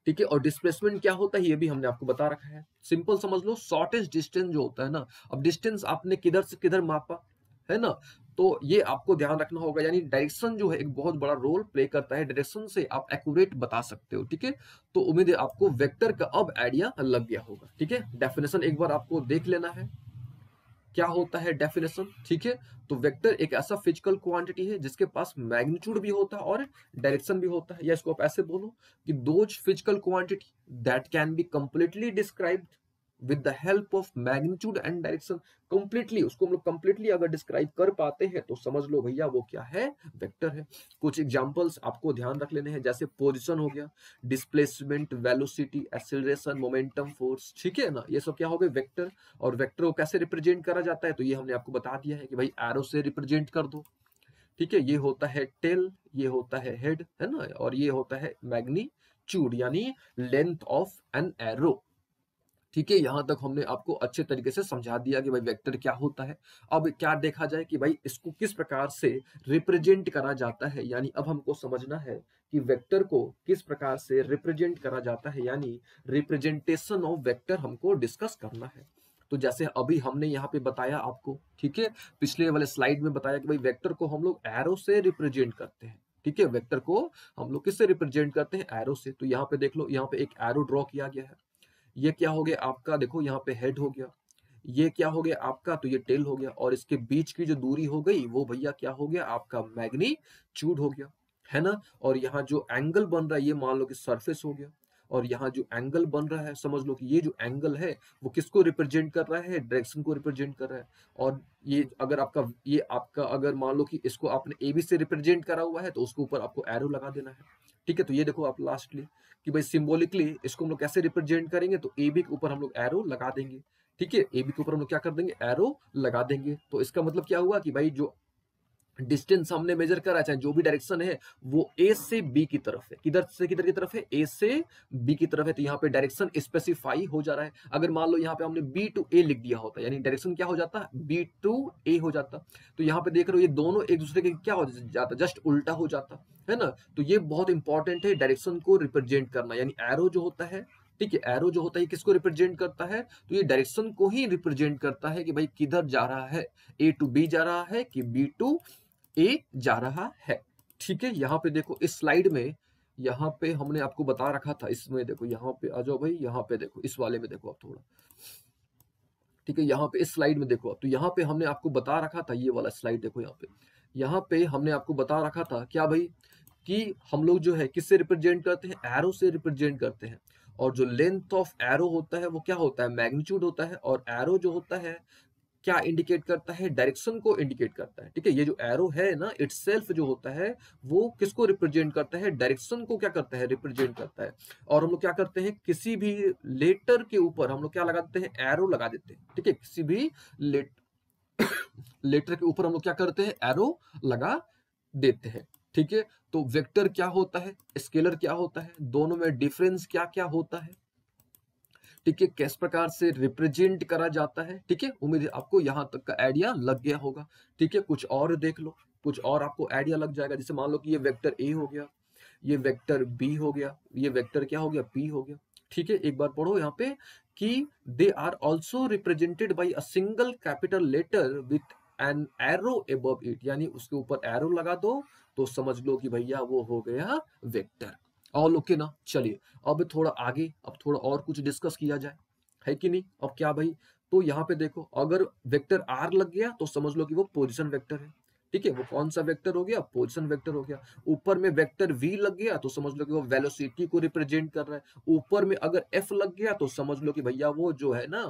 ठीक है, और डिस्प्लेसमेंट क्या होता है ये भी हमने आपको बता रखा है। सिंपल समझ लो, शॉर्टेस्ट डिस्टेंस जो होता है ना, अब डिस्टेंस आपने किधर से किधर मापा, है ना? तो ये आपको ध्यान रखना होगा, यानी डायरेक्शन जो है एक बहुत बड़ा रोल प्ले करता है। डायरेक्शन से आप एक्यूरेट बता सकते हो। ठीक है, तो उम्मीद है आपको वेक्टर का अब आइडिया लग गया होगा। ठीक है, डेफिनेशन एक बार आपको देख लेना है, क्या होता है डेफिनेशन। ठीक है, तो वेक्टर एक ऐसा फिजिकल क्वांटिटी है जिसके पास मैग्नीट्यूड भी होता है और डायरेक्शन भी होता है, या इसको आप ऐसे बोलो कि those physical quantity that can be completely described with the help of magnitude and direction. Completely उसको हम लोग कंप्लीटली अगर डिस्क्राइब कर पाते हैं तो समझ लो भैया वो क्या है? वेक्टर है। कुछ एग्जांपल्स आपको ध्यान रख लेने हैं, जैसे पोजीशन हो गया, displacement, velocity, acceleration, momentum, force. ठीक है ना, ये सब क्या हो गए? वेक्टर। और वेक्टर को कैसे रिप्रेजेंट करा जाता है? तो ये हमने आपको बता दिया है कि भाई एरो से रिप्रेजेंट कर दो। ठीक है, ये होता है टेल, ये होता है हेड, है ना? और ये होता है मैग्नीट्यूड यानी लेंथ ऑफ एन एरो। ठीक है, यहां तक हमने आपको अच्छे तरीके से समझा दिया कि भाई वेक्टर क्या होता है। अब क्या देखा जाए कि भाई इसको किस प्रकार से रिप्रेजेंट करा जाता है, यानी अब हमको समझना है कि वेक्टर को किस प्रकार से रिप्रेजेंट करा जाता है, यानी रिप्रेजेंटेशन ऑफ वेक्टर हमको डिस्कस करना है। तो जैसे अभी हमने यहाँ पे बताया आपको, ठीक है, पिछले वाले स्लाइड में बताया कि भाई वेक्टर को हम लोग एरो से रिप्रेजेंट करते हैं। ठीक है, वेक्टर को हम लोग किससे रिप्रेजेंट करते हैं? एरो से। तो यहाँ पे देख लो, यहाँ पे एक एरो ड्रॉ किया गया है। ये क्या हो गया आपका? देखो यहाँ पे हेड हो गया, ये क्या हो गया आपका? तो ये टेल हो गया, और इसके बीच की जो दूरी हो गई वो भैया क्या हो गया आपका? मैग्नीट्यूड हो गया, है ना? और यहाँ जो एंगल बन रहा है ये मान लो कि सरफेस हो गया, और यहाँ जो एंगल बन रहा है समझ लो कि ये जो एंगल है वो किसको रिप्रेजेंट कर रहा है? डायरेक्शन को रिप्रेजेंट कर रहा है। और ये आपका अगर मान लो कि इसको आपने ए बी से रिप्रेजेंट करा हुआ है तो उसके ऊपर आपको एरो लगा देना है। ठीक है, तो ये देखो आप लास्टली कि भाई सिंबॉलिकली इसको हम लोग कैसे रिप्रेजेंट करेंगे? तो ए बी के ऊपर हम लोग एरो लगा देंगे। ठीक है, ए बी के ऊपर हम लोग क्या कर देंगे? एरो लगा देंगे। तो इसका मतलब क्या हुआ कि भाई जो डिस्टेंस हमने मेजर करा, चाहे जो भी डायरेक्शन है, वो ए से बी की तरफ है। किधर से किधर की तरफ है? ए से बी की तरफ है। तो यहाँ पे डायरेक्शन स्पेसिफाई हो जा रहा है। अगर मान लो यहाँ पे हमने बी टू ए लिख दिया होता, यानी डायरेक्शन क्या हो जाता? बी टू ए हो जाता। तो यहाँ पे देख रहे हो ये दोनों एक दूसरे के क्या हो जाता? जस्ट उल्टा हो जाता, है ना? तो ये बहुत इंपॉर्टेंट है डायरेक्शन को रिप्रेजेंट करना, यानी एरो जो होता है, ठीक है, एरो जो होता है किसको रिप्रेजेंट करता है? तो ये डायरेक्शन को ही रिप्रेजेंट करता है कि भाई किधर जा रहा है, ए टू बी जा रहा है कि बी टू ए जा रहा है। ठीक है, यहाँ पे देखो इस स्लाइड में, यहाँ पे हमने आपको बता रखा था, इसमें देखो, यहाँ पे आ जाओ भाई, यहाँ पे देखो, इस वाले में देखो आप थोड़ा। ठीक है, यहाँ पे इस स्लाइड में देखो आप, तो यहाँ पे हमने आपको बता रखा था, ये वाला स्लाइड देखो यहाँ पे, यहाँ पे हमने आपको बता रखा था क्या भाई, कि हम लोग जो है किससे रिप्रेजेंट करते हैं? एरो से रिप्रेजेंट करते हैं। और जो लेंथ ऑफ एरो होता है वो क्या होता है? मैग्नीट्यूड होता है। और एरो जो होता है क्या इंडिकेट करता है? डायरेक्शन को इंडिकेट करता है। ठीक है, ये जो एरो है ना, इटसेल्फ जो होता है वो किसको रिप्रेजेंट करता है? डायरेक्शन को क्या करता है? रिप्रेजेंट करता है। और हम लोग क्या करते हैं? किसी भी लेटर के ऊपर हम लोग क्या लगा देते हैं? एरो लगा देते हैं। ठीक है, किसी भी लेटर के ऊपर हम लोग क्या करते हैं? एरो लगा देते हैं। ठीक है, तो वेक्टर क्या होता है? स्केलर क्या होता है? दोनों में डिफरेंस क्या क्या होता है? ठीक है, किस प्रकार से रिप्रेजेंट करा जाता है? ठीक है, उम्मीद है आपको यहां तक का आइडिया लग गया होगा। ठीक है, कुछ और देख लो, कुछ और आपको आइडिया लग जाएगा। जैसे मान लो कि ये वेक्टर ए हो गया, ये वेक्टर बी हो गया, ये वेक्टर क्या हो गया? पी हो गया। ठीक है, एक बार पढ़ो यहाँ पे कि they are also represented by a single capital letter with an arrow above it, यानी उसके ऊपर एरो लगा दो तो समझ लो कि भैया वो हो गया वेक्टर। ऑल ओके ना? चलिए अब थोड़ा आगे, अब थोड़ा और कुछ डिस्कस किया जाए, है कि नहीं? अब क्या भाई, तो यहाँ पे देखो, अगर वेक्टर आर लग गया तो समझ लो कि वो पोजीशन वेक्टर है। ठीक है, वो कौन सा वेक्टर हो गया, पोजीशन वेक्टर हो गया। ऊपर में वेक्टर v लग गया तो समझ लो कि वो वेलोसिटी को रिप्रेजेंट कर रहा है। ऊपर में अगर f लग गया तो समझ लो कि भैया वो जो है ना,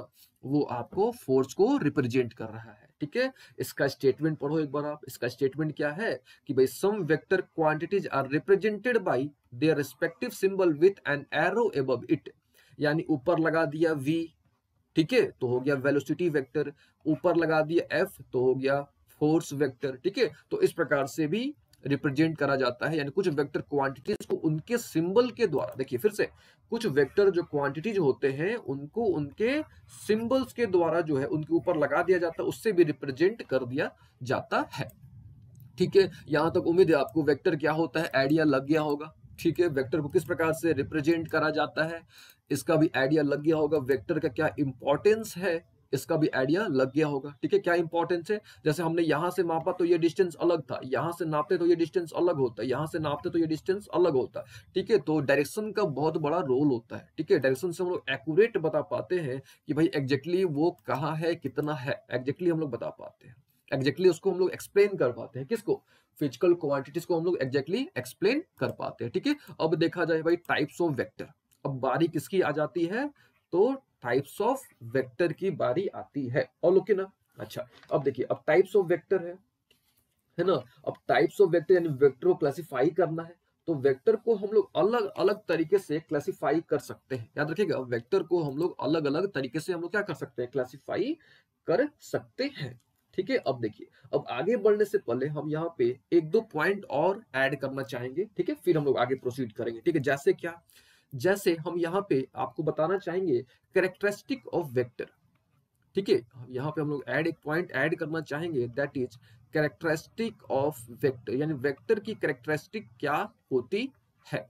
वो आपको फोर्स को रिप्रेजेंट कर रहा है। ठीक है, इसका स्टेटमेंट पढ़ो एक बार आप। इसका स्टेटमेंट क्या है कि भाई some vector quantities are represented by their respective symbol with an arrow above it. यानी ऊपर लगा दिया v, ठीक है, तो हो गया वेलोसिटी वेक्टर। ऊपर लगा दिया f तो हो गया फोर्स वेक्टर। ठीक है, तो इस प्रकार से भी रिप्रेजेंट करा जाता है। यानी कुछ वेक्टर क्वांटिटीज को उनके सिंबल के द्वारा, देखिए फिर से, कुछ वेक्टर जो क्वांटिटीज होते हैं उनको उनके सिंबल्स के द्वारा जो है उनके ऊपर लगा दिया जाता है, उससे भी रिप्रेजेंट कर दिया जाता है। ठीक है, यहां तक उम्मीद है आपको वेक्टर क्या होता है आइडिया लग गया होगा। ठीक है, वेक्टर को किस प्रकार से रिप्रेजेंट करा जाता है इसका भी आइडिया लग गया होगा। वेक्टर का क्या इंपॉर्टेंस है इसका भी आइडिया लग गया होगा। ठीक है, क्या इंपॉर्टेंस है, जैसे हमने यहां से मापा तो ये डिस्टेंस अलग था, यहां से नापते तो ये डिस्टेंस अलग होता है, यहां से नापते तो ये डिस्टेंस अलग होता है। ठीक है, तो डायरेक्शन का बहुत बड़ा रोल होता है। ठीक है, डायरेक्शन से हम लोग एक्यूरेट बता पाते हैं कि भाई एग्जैक्टली वो कहाँ है, कितना है, एग्जैक्टली हम लोग बता पाते हैं। एग्जैक्टली उसको हम लोग एक्सप्लेन कर पाते हैं, किसको, फिजिकल क्वांटिटीज को हम लोग एग्जैक्टली एक्सप्लेन कर पाते हैं। ठीक है, अब देखा जाए भाई टाइप्स ऑफ वेक्टर। अब बारी किसकी आ जाती है, तो टाइप्स ऑफ वेक्टर की बारी आती है। और लोग ना, अच्छा अब देखिए, अब टाइप्स ऑफ वेक्टर है ना। अब टाइप्स ऑफ वेक्टर यानी वेक्टर को क्लासिफाई करना है, तो वेक्टर को हम लोग अलग अलग तरीके से क्लासिफाई कर सकते हैं। याद रखिएगा, वेक्टर को हम लोग अलग अलग तरीके से हम लोग क्या कर सकते हैं, क्लासिफाई कर सकते हैं। ठीक है, अब देखिए, अब आगे बढ़ने से पहले हम यहाँ पे एक दो पॉइंट और ऐड करना चाहेंगे। ठीक है, फिर हम लोग आगे प्रोसीड करेंगे। ठीक है, जैसे क्या, जैसे हम यहाँ पे आपको बताना चाहेंगे कैरेक्टरिस्टिक ऑफ वेक्टर। ठीक है, यहाँ पे हम लोग एक पॉइंट ऐड करना चाहेंगे, that is characteristic of vector, यानी वेक्टर की कैरेक्टरिस्टिक क्या होती है।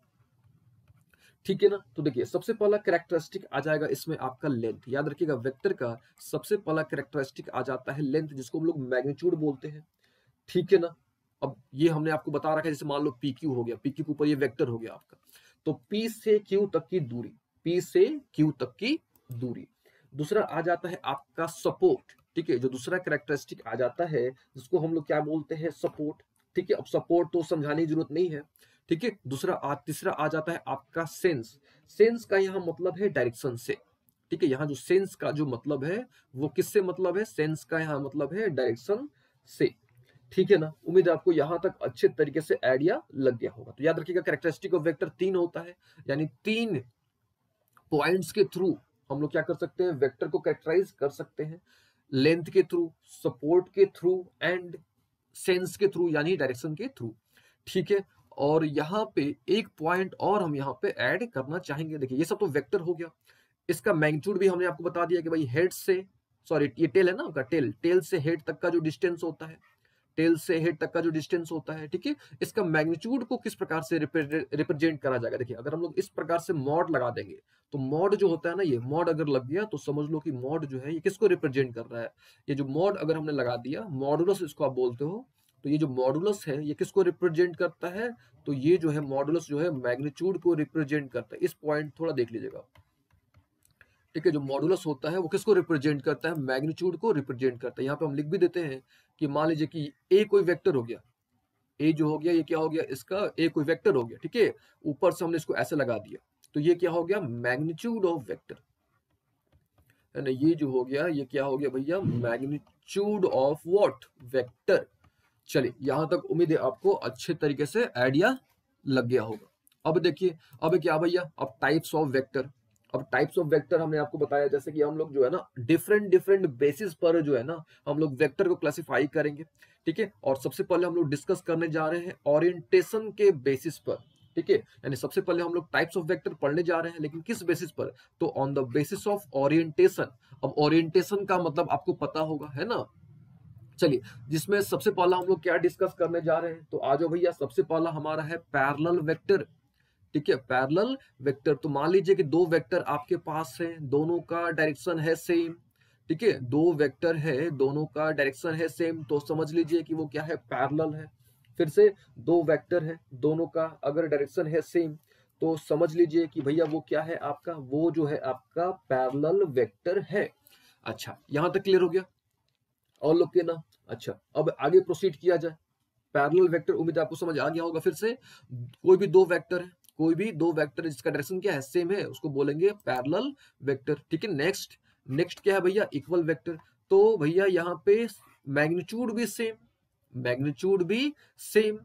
ठीक है ना, तो देखिए सबसे पहला कैरेक्टरिस्टिक आ जाएगा इसमें आपका लेंथ। याद रखिएगा, वेक्टर का सबसे पहला कैरेक्टरिस्टिक आ जाता है लेंथ, जिसको हम लोग मैग्नीट्यूड बोलते हैं। ठीक है ना, अब ये हमने आपको बता रखा है, जैसे मान लो पी क्यू हो गया, पी क्यू के ऊपर ये वेक्टर हो गया आपका, तो पी से क्यू तक की दूरी, पी से क्यू तक की दूरी। दूसरा आ जाता है आपका सपोर्ट। ठीक है, जो दूसरा कैरेक्टरिस्टिक आ जाता है जिसको हम लोग क्या बोलते हैं, सपोर्ट। ठीक है, अब सपोर्ट तो समझाने की जरूरत नहीं है। ठीक है, तीसरा आ जाता है आपका सेंस। सेंस का यहाँ मतलब है डायरेक्शन से। ठीक है, यहाँ जो सेंस का जो मतलब है वो किससे मतलब है, सेंस का यहाँ मतलब है डायरेक्शन से। ठीक है ना, उम्मीद है आपको यहां तक अच्छे तरीके से आइडिया लग गया होगा। तो याद रखिएगा, कैरेक्टरिस्टिक ऑफ वेक्टर तीन होता है, यानी तीन पॉइंट्स के थ्रू हम लोग क्या कर सकते हैं, वेक्टर को कैरेक्टराइज कर सकते हैं। लेंथ के थ्रू, सपोर्ट के थ्रू एंड सेंस के थ्रू, यानी डायरेक्शन के थ्रू। ठीक है, और यहाँ पे एक पॉइंट और हम यहाँ पे ऐड करना चाहेंगे। देखिए ये सब तो वेक्टर हो गया, इसका मैग्नीट्यूड भी हमने आपको बता दिया कि भाई हेड से, सॉरी ये टेल है ना आपका, टेल से हेड तक का जो डिस्टेंस होता है, टेल से हेड तक का जो डिस्टेंस होता है। ठीक है, इसका मैग्नीट्यूड को किस प्रकार से रिप्रेजेंट करा जाएगा। देखिए अगर हम लोग इस प्रकार से मॉड लगा देंगे, तो मॉड जो होता है ना, ये मॉड अगर लग गया तो समझ लो कि मॉड जो है ये किसको रिप्रेजेंट कर रहा है। ये जो मॉड अगर हमने लगा दिया, मॉडुलस इसको आप बोलते हो, तो ये जो मॉडुलस है ये किसको रिप्रेजेंट करता है, तो ये जो है मॉडुलस जो है मैग्नीट्यूड को रिप्रेजेंट करता है। इस पॉइंट थोड़ा देख लीजिएगा। ठीक है, जो मॉडुलस होता है वो किसको रिप्रेजेंट करता है, मैग्नीट्यूड को रिप्रेजेंट करता है। यहाँ पे हम लिख भी देते हैं कि मान लीजिए कि ए कोई वेक्टर हो गया, ए जो हो गया ये क्या हो गया, इसका ए कोई वेक्टर हो गया। ठीक है, ऊपर से हमने इसको ऐसे लगा दिया, तो ये क्या हो गया, मैग्नीट्यूड ऑफ वेक्टर, है ना। ये जो हो गया ये क्या हो गया भैया, मैग्नीट्यूड ऑफ व्हाट, वेक्टर। चलिए यहां तक उम्मीद है आपको अच्छे तरीके से आइडिया लग गया होगा। अब देखिए, अब क्या भैया, अब टाइप्स ऑफ वेक्टर। अब टाइप्स ऑफ वेक्टर हमने आपको बताया, जैसे कि हम लोग जो है ना डिफरेंट डिफरेंट बेसिस पर जो है ना हम लोग वेक्टर को क्लासिफाई करेंगे। ठीक है, और सबसे पहले हम लोग डिस्कस करने जा रहे हैं ओरिएंटेशन के बेसिस पर। ठीक है, यानी सबसे पहले हम लोग टाइप्स ऑफ वेक्टर पढ़ने जा रहे हैं, लेकिन किस बेसिस पर, तो on the basis of orientation. अब ओरिएंटेशन का मतलब आपको पता होगा, है ना। चलिए, जिसमें सबसे पहला हम लोग क्या डिस्कस करने जा रहे हैं, तो आ जाओ भैया, सबसे पहला हमारा है पैरेलल वेक्टर। ठीक है, पैरेलल वेक्टर, तो मान लीजिए कि दो वेक्टर आपके पास है, दोनों का डायरेक्शन है सेम। ठीक है, दो वेक्टर है, दोनों का डायरेक्शन है सेम, तो समझ लीजिए कि वो क्या है, पैरेलल है। फिर से दो वेक्टर है, दोनों का अगर डायरेक्शन है सेम, तो समझ लीजिए कि भैया वो क्या है आपका, वो जो है आपका पैरेलल वेक्टर है। अच्छा, यहां तक क्लियर हो गया। और लोग के ना, अच्छा, अब आगे प्रोसीड किया जाए। पैरेलल वेक्टर, उम्मीद है आपको समझ आ गया होगा। फिर से कोई भी दो वेक्टर है, कोई भी दो वेक्टर जिसका डायरेक्शन क्या है, सेम है, उसको बोलेंगे पैरेलल वेक्टर। ठीक है, नेक्स्ट नेक्स्ट क्या है भैया, इक्वल वेक्टर। तो भैया यहाँ पे मैग्नीट्यूड भी सेम, मैग्नीट्यूड भी सेम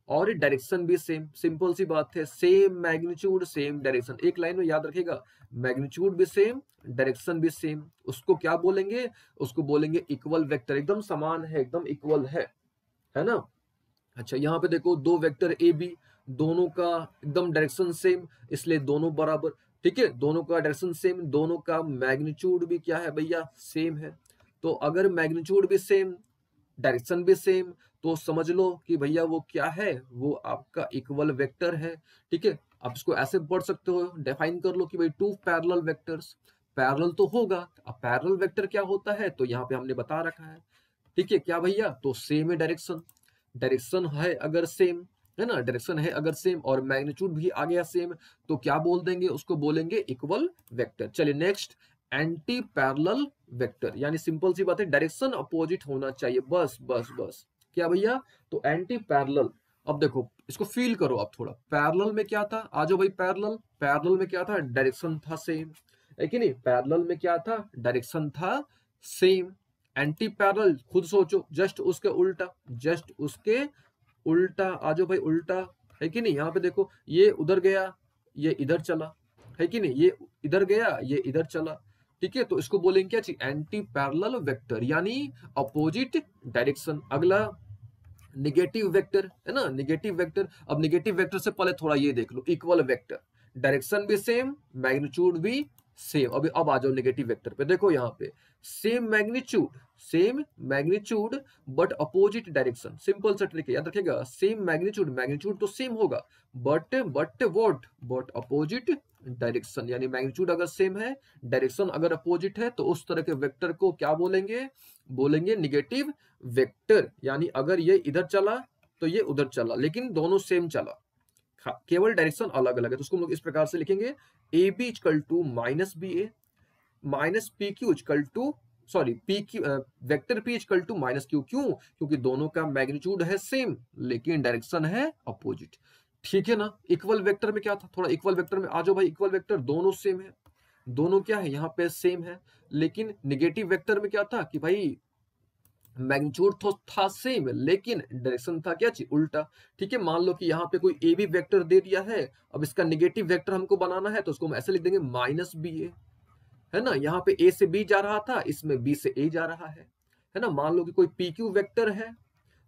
और डायरेक्शन भी सेम। सिंपल सी बात है, सेम मैग्नीट्यूड सेम डायरेक्शन, एक लाइन में याद रखेगा, मैग्नीट्यूड भी सेम, डायरेक्शन भी सेम, उसको क्या बोलेंगे, उसको बोलेंगे इक्वल वेक्टर। एकदम समान है, एकदम इक्वल है ना। अच्छा, यहाँ पे देखो दो वेक्टर ए बी, दोनों का एकदम डायरेक्शन सेम, इसलिए दोनों बराबर। ठीक है, दोनों का डायरेक्शन सेम, दोनों का मैग्नीट्यूड भी क्या है भैया, सेम है। तो अगर मैग्नीट्यूड भी सेम, डायरेक्शन भी सेम, तो समझ लो कि भैया वो क्या है, वो आपका इक्वल वेक्टर है। ठीक है, आप इसको ऐसे पढ़ सकते हो, डिफाइन कर लो कि भाई टू पैरेलल वेक्टर्स, पैरेलल तो होगा। अब पैरेलल वेक्टर क्या होता है, तो यहाँ पे हमने बता रखा है। ठीक है, क्या भैया, तो सेम है डायरेक्शन, डायरेक्शन है अगर सेम, है ना, डायरेक्शन है अगर सेम और मैग्नीट्यूड भी आ गया सेम, तो क्या बोल देंगे, उसको बोलेंगे इक्वल वेक्टर। चलिए नेक्स्ट, एंटी पैरेलल वेक्टर, यानी सिंपल सी बात है, डायरेक्शन अपोजिट होना चाहिए, बस बस बस। क्या भैया, तो एंटी पैरेलल। अब देखो इसको फील करो आप थोड़ा, पैरेलल में क्या था, आ जाओ भाई, पैरेलल, पैरेलल में क्या था, डायरेक्शन था सेम, है कि नहीं, पैरेलल में क्या था, डायरेक्शन था सेम। एंटी पैरेलल खुद सोचो, जस्ट उसके उल्टा, जस्ट उसके उल्टा, आ जाओ भाई उल्टा, है कि नहीं। यहाँ पे देखो, ये उधर गया, ये इधर चला, है कि नहीं, ये इधर गया, ये इधर चला। ठीक है, तो इसको बोलेंगे क्या चीज, एंटी पैरेलल वेक्टर, यानी अपोजिट डायरेक्शन। अगला निगेटिव वेक्टर, है ना, निगेटिव वेक्टर। अब निगेटिव वेक्टर से पहले थोड़ा ये देख लो, इक्वल वेक्टर, डायरेक्शन भी सेम, मैग्नीट्यूड भी सेम। अभी अब आ जाओ नेगेटिव वेक्टर पे, देखो यहाँ पे same magnitude, same magnitude but opposite direction. Simple सा ट्रिक है, याद रखिएगा, सेम मैग्नीट्यूड, मैग्नीट्यूड तो सेम होगा, but what, but opposite direction. यानी मैग्नीट्यूड अगर सेम है, डायरेक्शन अगर अपोजिट है, तो उस तरह के वेक्टर को क्या बोलेंगे, बोलेंगे निगेटिव वेक्टर। यानी अगर ये इधर चला तो ये उधर चला, लेकिन दोनों सेम चला, केवल डायरेक्शन अलग अलग है। तो उसको हम लोग इस प्रकार से लिखेंगे, A B equal to minus B A, minus P Q equal to, sorry P Q, vector P equal to minus Q. क्यों, क्योंकि दोनों का मैग्नीट्यूड है सेम, लेकिन डायरेक्शन है अपोजिट। ठीक है ना। इक्वल वेक्टर में क्या था, थोड़ा इक्वल वेक्टर में आ जाओ भाई, इक्वल वेक्टर दोनों सेम है, दोनों क्या है यहाँ पे सेम है। लेकिन निगेटिव वेक्टर में क्या था कि भाई मैग्नीट्यूड तो था सेम, लेकिन डायरेक्शन था क्या चीज, उल्टा। ठीक है, मान लो कि यहाँ पे कोई ए बी वेक्टर दे दिया है, अब इसका निगेटिव वेक्टर हमको बनाना है, तो उसको हम ऐसे लिख देंगे माइनस बी ए, है ना। यहाँ पे ए से बी जा रहा था, इसमें बी से ए जा रहा है ना। मान लो कि कोई पी क्यू वेक्टर है,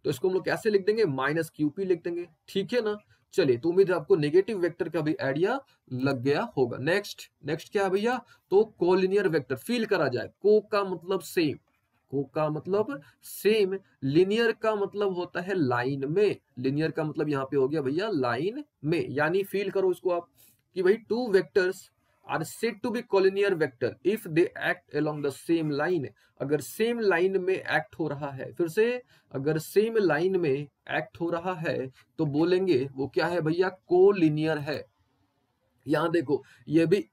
तो इसको हम लोग कैसे लिख देंगे, माइनस क्यू पी लिख देंगे। ठीक है ना। चलिए, तो उम्मीद है आपको नेगेटिव वेक्टर का भी आइडिया लग गया होगा। नेक्स्ट नेक्स्ट क्या है भैया, तो कोलिनियर वेक्टर, फील करा जाए, को का मतलब सेम, को का मतलब सेम, लिनियर का मतलब होता है लाइन में, लिनियर का मतलब यहाँ पे हो गया भैया लाइन में। यानी फील करो इसको आप कि भाई two vectors are said to be collinear vector if they act along the same line. अगर सेम लाइन में एक्ट हो रहा है, फिर से, अगर सेम लाइन में एक्ट हो रहा है, तो बोलेंगे वो क्या है भैया, कोलिनियर है। यहां देखो, ये भी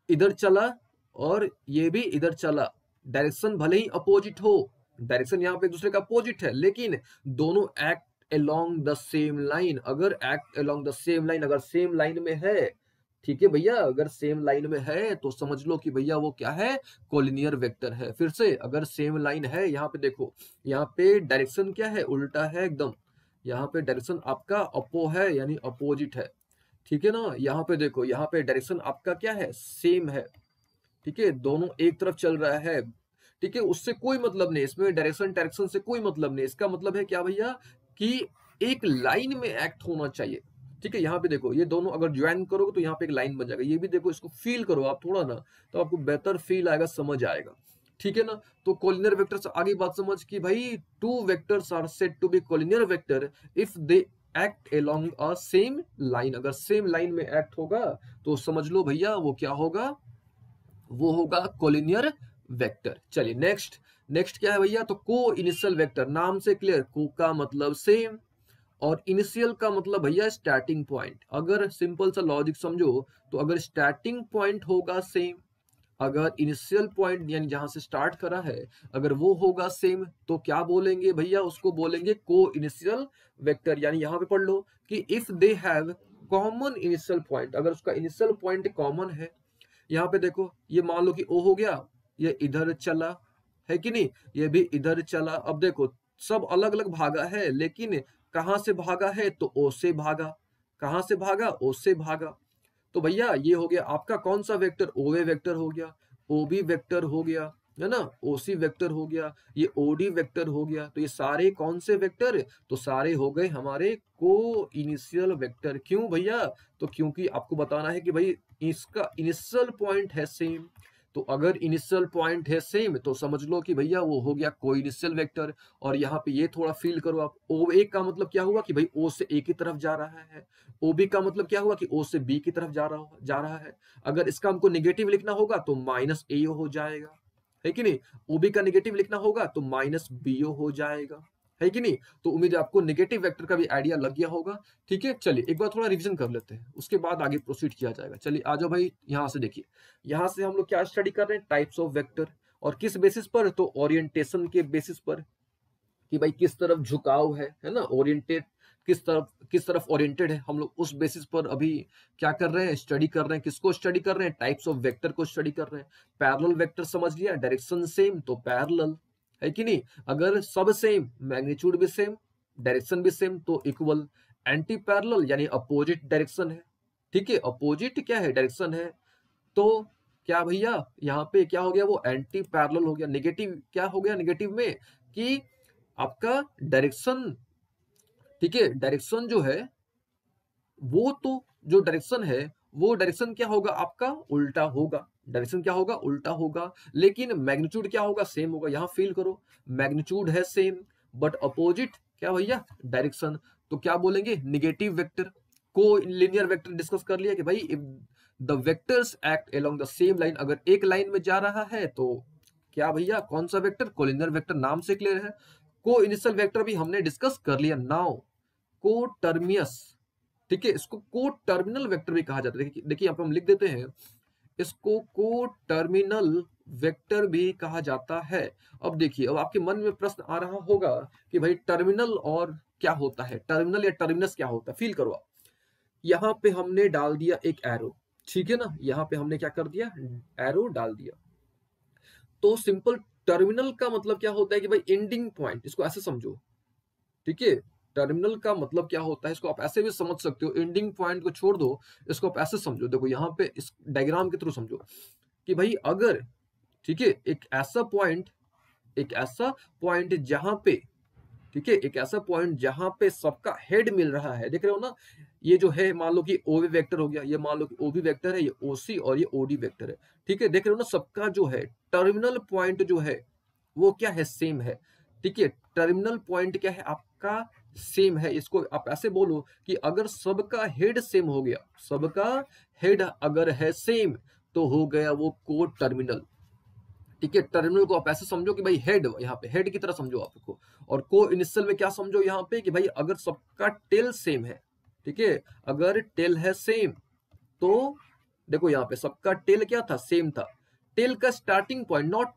इधर चला और ये भी इधर चला, डायरेक्शन भले ही अपोजिट हो, डायरेक्शन यहाँ पे एक दूसरे का अपोजिट है, लेकिन दोनों act along the same line. अगर act along the same line, अगर सेम लाइन में है, ठीक है भैया, अगर सेम लाइन में है तो समझ लो कि भैया वो क्या है, कोलिनियर वेक्टर है। फिर से, अगर सेम लाइन है, यहाँ पे देखो, यहाँ पे डायरेक्शन क्या है, उल्टा है एकदम, यहाँ पे डायरेक्शन आपका अपो है, यानी अपोजिट है। ठीक है ना। यहाँ पे देखो, यहाँ पे डायरेक्शन आपका क्या है, सेम है। ठीक है, दोनों एक तरफ चल रहा है। ठीक है, उससे कोई मतलब नहीं, इसमें डायरेक्शन डायरेक्शन से कोई मतलब नहीं। इसका मतलब है क्या भैया, कि एक लाइन में एक्ट होना चाहिए। ठीक है, यहाँ पे देखो, ये दोनों अगर ज्वाइन करोगे तो यहाँ पे एक लाइन बन जाएगा। ये भी देखो, इसको फील करो आप थोड़ा ना, तो आपको बेहतर फील आएगा, समझ आएगा। ठीक है ना। तो कोलिनियर वेक्टर से आगे बात समझ कि भाई two vectors are said to be collinear vector if they act along a same line. अगर सेम लाइन में एक्ट होगा, तो समझ लो भैया वो क्या होगा, वो होगा कोलिनियर वेक्टर। चलिए नेक्स्ट नेक्स्ट क्या है भैया, तो को इनिशियल वेक्टर, नाम से क्लियर, को का मतलब सेम और इनिशियल का मतलब भैया स्टार्टिंग पॉइंट। अगर सिंपल सा लॉजिक समझो, तो अगर स्टार्टिंग पॉइंट होगा सेम, अगर इनिशियल पॉइंट यानी जहां से स्टार्ट करा है अगर वो होगा सेम तो क्या बोलेंगे भैया, उसको बोलेंगे को इनिशियल वेक्टर। यानी यहां पे पढ़ लो कि if they have common initial point, अगर उसका इनिशियल पॉइंट कॉमन है। यहाँ पे देखो ये मान लो कि ओ हो गया, ये इधर चला है कि नहीं, ये भी इधर चला। अब देखो सब अलग अलग भागा है, लेकिन कहां से भागा है तो ओ से भागा। कहां से भागा, ओ से भागा। तो भैया ये हो गया आपका कौन सा वेक्टर, ओवे वेक्टर हो गया, ओबी वेक्टर हो गया, है ना, ओसी वेक्टर हो गया, ये ओडी वेक्टर हो गया। तो ये सारे कौन से वेक्टर, तो सारे हो गए हमारे को इनिशियल वेक्टर। क्यों भैया, तो क्योंकि आपको बताना है कि भाई इसका इनिशियल पॉइंट है सेम। तो अगर इनिशियल पॉइंट है सेम तो समझ लो कि भैया वो हो गया को इनिशियल वेक्टर। और यहाँ पे ये थोड़ा फील करो आप, ओ ए का मतलब क्या हुआ कि भाई ओ से ए की तरफ जा रहा है, ओ बी का मतलब क्या हुआ कि ओ से बी की तरफ जा रहा है। अगर इसका हमको निगेटिव लिखना होगा तो माइनस ए हो जाएगा, है कि नहीं। ओबी का निगेटिव लिखना होगा तो माइनस बीओ हो जाएगा, है कि नहीं। तो उम्मीद है आपको नेगेटिव वेक्टर का भी आइडिया लग गया होगा। ठीक है, चलिए एक बार थोड़ा रिवीजन कर लेते हैं, उसके बाद आगे प्रोसीड किया जाएगा। चलिए आ जाओ भाई, यहाँ से देखिए, यहाँ से हम लोग क्या स्टडी कर रहे हैं, टाइप्स ऑफ वेक्टर। और किस बेसिस पर, तो ओरिएंटेशन के बेसिस पर, कि भाई किस तरफ झुकाव है ना, ओरिएंटेड किस तरफ ओरिएंटेड है, हम लोग उस बेसिस पर अभी क्या कर रहे हैं, स्टडी कर रहे हैं। किसको स्टडी कर रहे हैं, टाइप्स ऑफ वेक्टर को स्टडी कर रहे हैं। पैरेलल वेक्टर समझ लिया, डायरेक्शन सेम तो पैरेलल, है कि नहीं। अगर सब सेम, मैग्नीट्यूड भी सेम, डायरेक्शन भी सेम तो इक्वल। एंटी पैरेलल यानी अपोजिट डायरेक्शन है, ठीक है, अपोजिट क्या है, डायरेक्शन है। तो क्या भैया यहाँ पे क्या हो गया, वो एंटी पैरेलल हो गया। नेगेटिव क्या हो गया, नेगेटिव में कि आपका डायरेक्शन, ठीक है, डायरेक्शन जो है वो तो जो डायरेक्शन है वो डायरेक्शन क्या होगा आपका, उल्टा होगा। डायरेक्शन क्या होगा, उल्टा होगा। लेकिन मैग्नीट्यूड क्या होगा, सेम होगा। यहां फील करो, मैग्नीट्यूड है सेम बट अपोजिट क्या भैया, डायरेक्शन। तो क्या बोलेंगे, निगेटिव वेक्टर। को लिनियर वेक्टर डिस्कस कर लिया कि भाई if the vectors act along the same line, अगर एक लाइन में जा रहा है तो क्या भैया, कौन सा वेक्टर, कोलिनियर वेक्टर। नाम से क्लियर है। को इनिशियल वेक्टर भी हमने डिस्कस कर लिया। नाउ को टर्मियस, ठीक है, इसको को टर्मिनल वेक्टर भी कहा जाता है। देखिए यहाँ पे हम लिख देते हैं, इसको को टर्मिनल वेक्टर भी कहा जाता है। अब देखिए, अब आपके मन में प्रश्न आ रहा होगा कि भाई टर्मिनल और क्या होता है, टर्मिनल या टर्मिनस क्या होता है। फील करो आप, यहाँ पे हमने डाल दिया एक एरो, ठीक है ना, यहाँ पे हमने क्या कर दिया, एरो डाल दिया। तो सिंपल टर्मिनल का मतलब क्या होता है कि भाई एंडिंग पॉइंट, इसको ऐसे समझो, ठीक है। टर्मिनल का मतलब क्या होता है, इसको आप ऐसे भी समझ सकते हो, एंडिंग पॉइंट को छोड़ दो, इसको आप ऐसे समझो। देखो यहाँ पे इस डायग्राम के थ्रू समझो कि भाई अगर, ठीक है, एक ऐसा पॉइंट जहां पे, ठीक है, एक ऐसा पॉइंट जहां पे सबका हेड मिल रहा है, देख रहे हो ना, ये जो है मान लो कि ओवी वेक्टर हो गया, ये मान लो कि ओबी वेक्टर है, ये ओसी और ये ओडी वेक्टर है, ठीक है, देख रहे हो ना, सबका जो है टर्मिनल पॉइंट जो है वो क्या है, सेम है। ठीक है, टर्मिनल पॉइंट क्या है आपका, सेम है। इसको आप ऐसे बोलो कि अगर सबका हेड सेम हो गया, सबका हेड अगर है सेम तो हो गया वो को टर्मिनल। ठीक है, टर्मिनल को आप ऐसे समझो कि भाई हेड, यहाँ पे हेड की तरह समझो आपको। और को इनिशियल में क्या समझो यहाँ पे कि भाई अगर सबका टेल सेम है, ठीक है, अगर टेल है सेम तो देखो यहाँ पे सबका टेल क्या था, सेम था। टेल का स्टार्टिंग पॉइंट, नॉट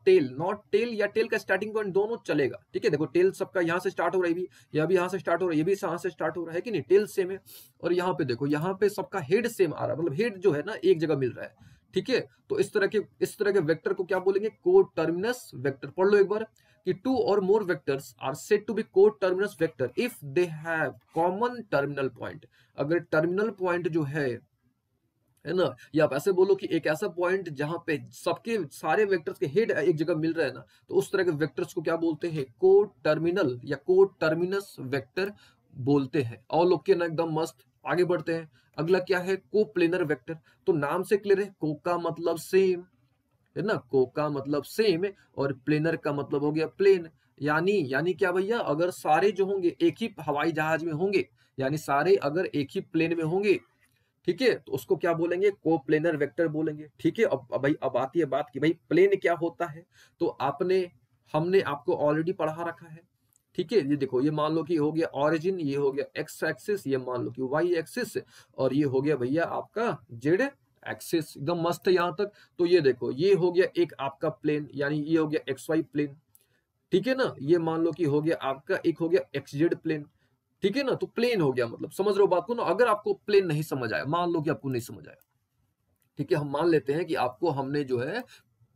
टेल या टेल का स्टार्टिंग पॉइंट दोनों चलेगा। ठीक है, देखो टेल सबका यहाँ से स्टार्ट हो रहा है, यह भी यहाँ से स्टार्ट हो रहा है, ये भी यहाँ से स्टार्ट हो रहा है कि नहीं, टेल सेम है। और यहाँ पे देखो, यहाँ पे सबका हेड सेम आ रहा है, मतलब हेड जो है ना एक जगह मिल रहा है। ठीक है, तो इस तरह के वेक्टर को क्या बोलेंगे, को टर्मिनस वेक्टर। पढ़ लो एक बार कि टू और more vectors are said to be coterminous vector if they have common terminal point. अगर टर्मिनल पॉइंट जो है ना, या आप ऐसे बोलो कि एक ऐसा पॉइंट जहां पे सबके सारे वेक्टर्स के हेड एक जगह मिल रहे हैं ना, तो उस तरह के वेक्टर्स को क्या बोलते हैं, को टर्मिनल या को टर्मिनस वेक्टर बोलते हैं। और लोग के ना एकदम मस्त, आगे बढ़ते हैं। अगला क्या है, को प्लेनर वेक्टर। तो नाम से क्लियर है, को का मतलब सेम, है ना, को का मतलब सेम है, और प्लेनर का मतलब हो गया प्लेन। यानी क्या भैया, अगर सारे जो होंगे एक ही हवाई जहाज में होंगे, यानी सारे अगर एक ही प्लेन में होंगे, ठीक है, तो उसको क्या बोलेंगे, कोप्लेनर वेक्टर बोलेंगे। ठीक है, अब भाई अब आती है बात कि भाई प्लेन क्या होता है। तो हमने आपको ऑलरेडी पढ़ा रखा है। ठीक है, ये देखो, ये मान लो कि हो गया ऑरिजिन, ये हो गया एक्स एक्सिस, ये मान लो कि वाई एक्सिस, और ये हो गया भैया आपका जेड एक्सिस एकदम मस्त है यहाँ तक। तो ये देखो, ये हो गया एक आपका प्लेन, यानी ये हो गया एक्स वाई प्लेन, ठीक है ना। ये मान लो कि हो गया आपका, एक हो गया एक्स जेड प्लेन, ठीक है ना। तो प्लेन हो गया, मतलब समझ रहे हो बात को ना। अगर आपको प्लेन नहीं समझ आया, मान लो कि आपको नहीं समझ आया, ठीक है, हम मान लेते हैं कि आपको हमने जो है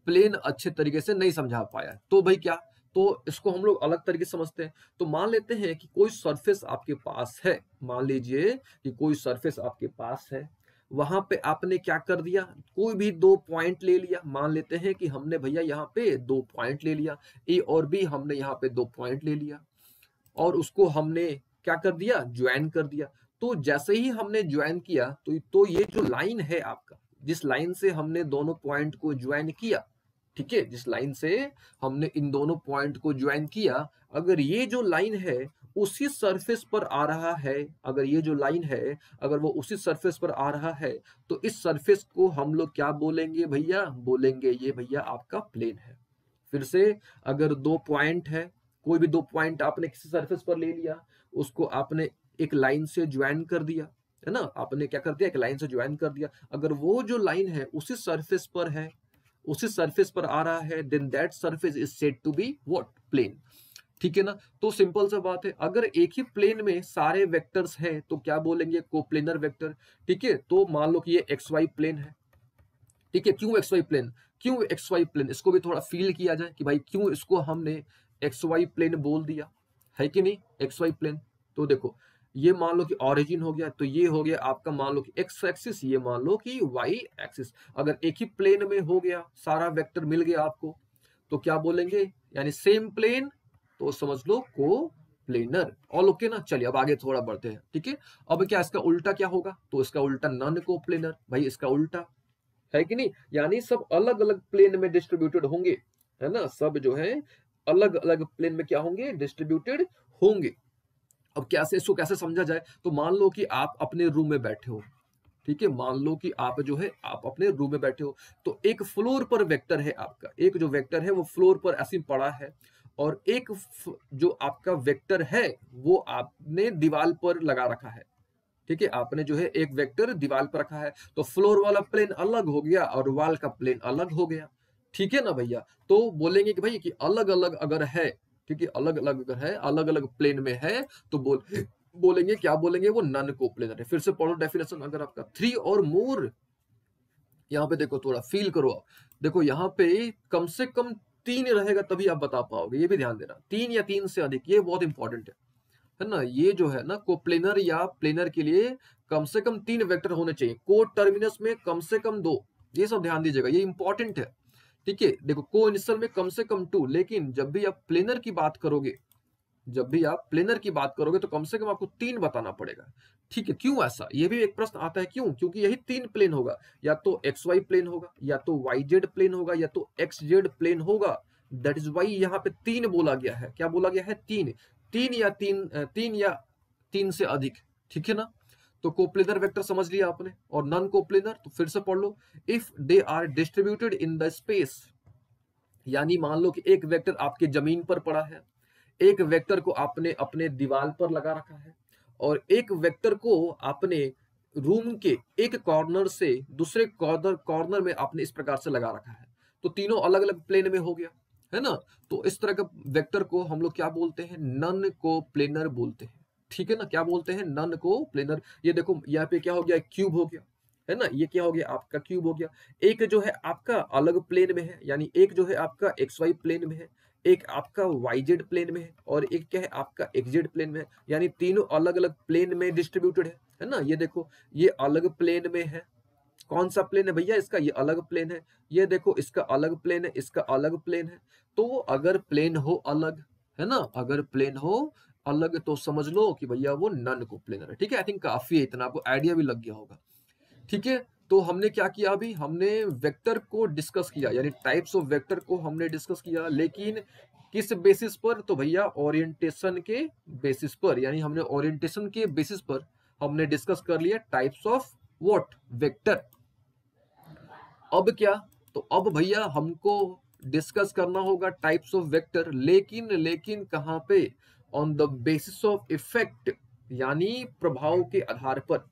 प्लेन अच्छे तरीके से नहीं समझा पाया, तो भाई क्या, तो इसको हम लोग अलग तरीके से समझते हैं। तो मान लेते हैं कि कोई सरफेस आपके पास है, मान लीजिए कि कोई सरफेस आपके पास है, वहां पे आपने क्या कर दिया, कोई भी दो पॉइंट ले लिया। मान लेते हैं कि हमने भैया यहाँ पे दो पॉइंट ले लिया, ए और बी, हमने यहाँ पे दो पॉइंट ले लिया और उसको हमने क्या कर दिया, ज्वाइन कर दिया। तो जैसे ही हमने ज्वाइन किया, तो ये जो लाइन है आपका, जिस लाइन से हमने दोनों पॉइंट को ज्वाइन किया, ठीक है, जिस लाइन से हमने इन दोनों पॉइंट को ज्वाइन किया, अगर ये जो लाइन है उसी सरफेस पर आ रहा है, अगर ये जो लाइन है अगर वो उसी सरफेस पर आ रहा है, तो इस सरफेस को हम लोग क्या बोलेंगे भैया, बोलेंगे ये भैया आपका प्लेन है। फिर से, अगर दो पॉइंट है, कोई भी दो पॉइंट आपने किसी सरफेस पर ले लिया, उसको आपने एक लाइन से ज्वाइन कर दिया, है ना, आपने क्या कर दिया, एक लाइन से ज्वाइन कर दिया। अगर वो जो लाइन है उसी सरफेस पर है, उसी सरफेस पर आ रहा है, then that surface is said to be what, plane, ठीक है ना। तो सिंपल सा बात है, अगर एक ही प्लेन में सारे वेक्टर्स हैं तो क्या बोलेंगे, कोप्लेनर वेक्टर, ठीक है। तो मान लो कि ये एक्स वाई प्लेन है, ठीक है। क्यों एक्स वाई प्लेन, क्यों एक्स वाई प्लेन, इसको भी थोड़ा फील किया जाए कि भाई क्यों इसको हमने एक्स वाई प्लेन बोल दिया, है कि नहीं, एक्स वाई प्लेन। तो देखो, ये मान लो कि ऑरिजिन हो गया, तो ये हो गया आपका मान लो कि एक्स एक्सिस, ये मान लो कि वाई एक्सिस। अगर एक ही प्लेन में हो गया, सारा वेक्टर मिल गया आपको, तो क्या बोलेंगे, यानी सेम प्लेन, तो समझ लो को प्लेनर। ऑल ओके ना। चलिए अब आगे थोड़ा बढ़ते हैं, ठीक है। अब क्या इसका उल्टा क्या होगा, तो इसका उल्टा नॉन को प्लेनर, भाई इसका उल्टा, है कि नहीं, यानी सब अलग अलग प्लेन में डिस्ट्रीब्यूटेड होंगे, है ना, सब जो है अलग अलग प्लेन में क्या होंगे, डिस्ट्रीब्यूटेड होंगे। अब कैसे, इसको कैसे समझा जाए, तो मान लो कि आप अपने रूम में बैठे हो, ठीक है, मान लो कि आप जो है आप अपने रूम में बैठे हो, तो एक फ्लोर पर वेक्टर है आपका, एक जो वेक्टर है वो फ्लोर पर ऐसे पड़ा है, और एक जो आपका वेक्टर है वो आपने दीवार पर लगा रखा है, ठीक है, आपने जो है एक वेक्टर दीवार पर रखा है, तो फ्लोर वाला प्लेन अलग हो गया और वॉल का प्लेन अलग हो गया, ठीक है ना भैया। तो बोलेंगे कि भाई कि अलग अलग अगर है, ठीक है, अलग अलग अगर है, अलग अलग प्लेन में है, तो बोलेंगे क्या, बोलेंगे वो नॉन कोप्लेनर है। फिर से पढ़ो डेफिनेशन, अगर आपका थ्री और मोर, यहाँ पे देखो थोड़ा फील करो आप, देखो यहाँ पे कम से कम तीन रहेगा तभी आप बता पाओगे, ये भी ध्यान देना, तीन या तीन से अधिक, ये बहुत इंपॉर्टेंट है ना। ये जो है ना, कोप्लेनर या प्लेनर के लिए कम से कम तीन वेक्टर होने चाहिए, को टर्मिनस में कम से कम दो, ये सब ध्यान दीजिएगा, ये इंपॉर्टेंट है, ठीक है। देखो, को इनिशियल में कम से कम टू, लेकिन जब भी आप प्लेनर की बात करोगे, जब भी आप प्लेनर की बात करोगे तो कम से कम आपको तीन बताना पड़ेगा, ठीक है। क्यों ऐसा, ये भी एक प्रश्न आता है, क्यों, क्योंकि यही तीन प्लेन होगा, या तो एक्स वाई प्लेन होगा, या तो वाई जेड प्लेन होगा, या तो एक्स जेड प्लेन होगा। दैट इज वाई यहाँ पे तीन बोला गया है, क्या बोला गया है, तीन, तीन या तीन से अधिक, ठीक है ना। तो कोप्लेनर वेक्टर समझ लिया आपने, और नॉन कोप्लेनर तो फिर से पढ़ लो, if they are distributed in the space, यानी मान लो कि एक वेक्टर आपके जमीन पर पड़ा है, एक वेक्टर को आपने अपने दीवार पर लगा रखा है, और एक वेक्टर को आपने रूम के एक कॉर्नर से दूसरे कॉर्नर में आपने इस प्रकार से लगा रखा है, तो तीनों अलग अलग प्लेन में हो गया, है ना। तो इस तरह का वेक्टर को हम लोग क्या बोलते हैं, नॉन को प्लेनर बोलते हैं, ठीक है ना, क्या बोलते हैं, नॉन को प्लेनर। ये देखो यहाँ पे क्या हो गया, क्यूब हो गया, है ना, ये क्या हो गया, आपका क्यूब हो गया। एक जो है आपका अलग प्लेन में है, यानी एक जो है आपका एक्स वाई प्लेन में है, एक आपका वाई जेड प्लेन में है, और एक क्या है आपका एक्स जेड प्लेन में है, यानी तीनों अलग अलग प्लेन में डिस्ट्रीब्यूटेड है ना। ये देखो, ये अलग प्लेन में है, कौन सा प्लेन है भैया इसका, ये अलग प्लेन है, ये देखो इसका अलग प्लेन है, इसका अलग प्लेन है। तो अगर प्लेन हो अलग, है ना, अगर प्लेन हो अलग, तो समझ लो कि भैया वो नॉन को प्लेनर है, ठीक है। आई थिंक काफी है, इतना आपको आइडिया भी लग गया होगा, ठीक है। तो हमने क्या किया, अभी हमने वेक्टर को डिस्कस किया, यानी टाइप्स ऑफ वेक्टर को हमने डिस्कस किया, लेकिन किस बेसिस पर, तो भैया ओरिएंटेशन के बेसिस पर, यानी हमने ओरिएंटेशन के बेसिस पर हमने डिस्कस कर लिया टाइप्स ऑफ व्हाट, वेक्टर। अब क्या, तो अब भैया हमको डिस्कस करना होगा टाइप्स ऑफ वेक्टर, लेकिन कहां पे, on the basis of effect, यानी प्रभाव के आधार पर,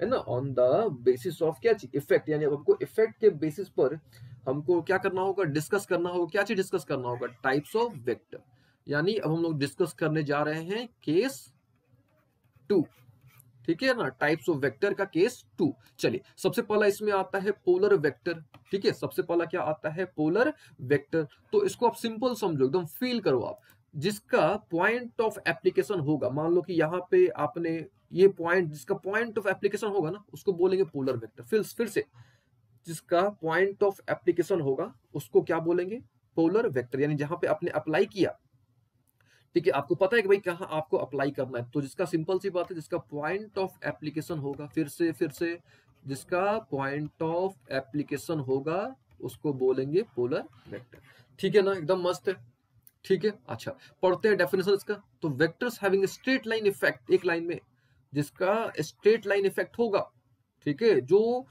है ना, ऑन द बेसिस ऑफ क्या चीज, इफेक्ट, यानी अब हमको इफेक्ट के बेसिस पर हमको क्या करना होगा, डिस्कस करना होगा, क्या चीज डिस्कस करना होगा, टाइप्स ऑफ वेक्टर। यानी अब हम लोग डिस्कस करने जा रहे हैं केस 2, ठीक है ना, टाइप्स ऑफ वेक्टर का केस 2। चलिए, सबसे पहला इसमें आता है पोलर वेक्टर। ठीक है, सबसे पहला क्या आता है, पोलर वेक्टर। तो इसको आप सिंपल समझो, एकदम फील करो आप, जिसका पॉइंट ऑफ एप्लीकेशन होगा, मान लो कि यहाँ पे आपने ये पॉइंट, जिसका पॉइंट ऑफ एप्लीकेशन होगा ना, उसको बोलेंगे पोलर वेक्टर। फिर से, जिसका पॉइंट ऑफ एप्लीकेशन होगा उसको क्या बोलेंगे, पोलर वेक्टर। यानी जहां पे आपने अप्लाई किया, ठीक है, आपको पता है कि भाई कहाँ आपको अप्लाई करना है, तो जिसका सिंपल सी बात है, जिसका पॉइंट ऑफ एप्लीकेशन होगा, फिर से जिसका पॉइंट ऑफ एप्लीकेशन होगा उसको बोलेंगे पोलर वेक्टर। ठीक है ना, एकदम मस्त है। ठीक है, अच्छा, पढ़ते हैं डेफिनेशन इसका। तो vectors having straight line effect, एक लाइन में जिसका स्ट्रेट लाइन इफेक्ट होगा, ठीक है, जो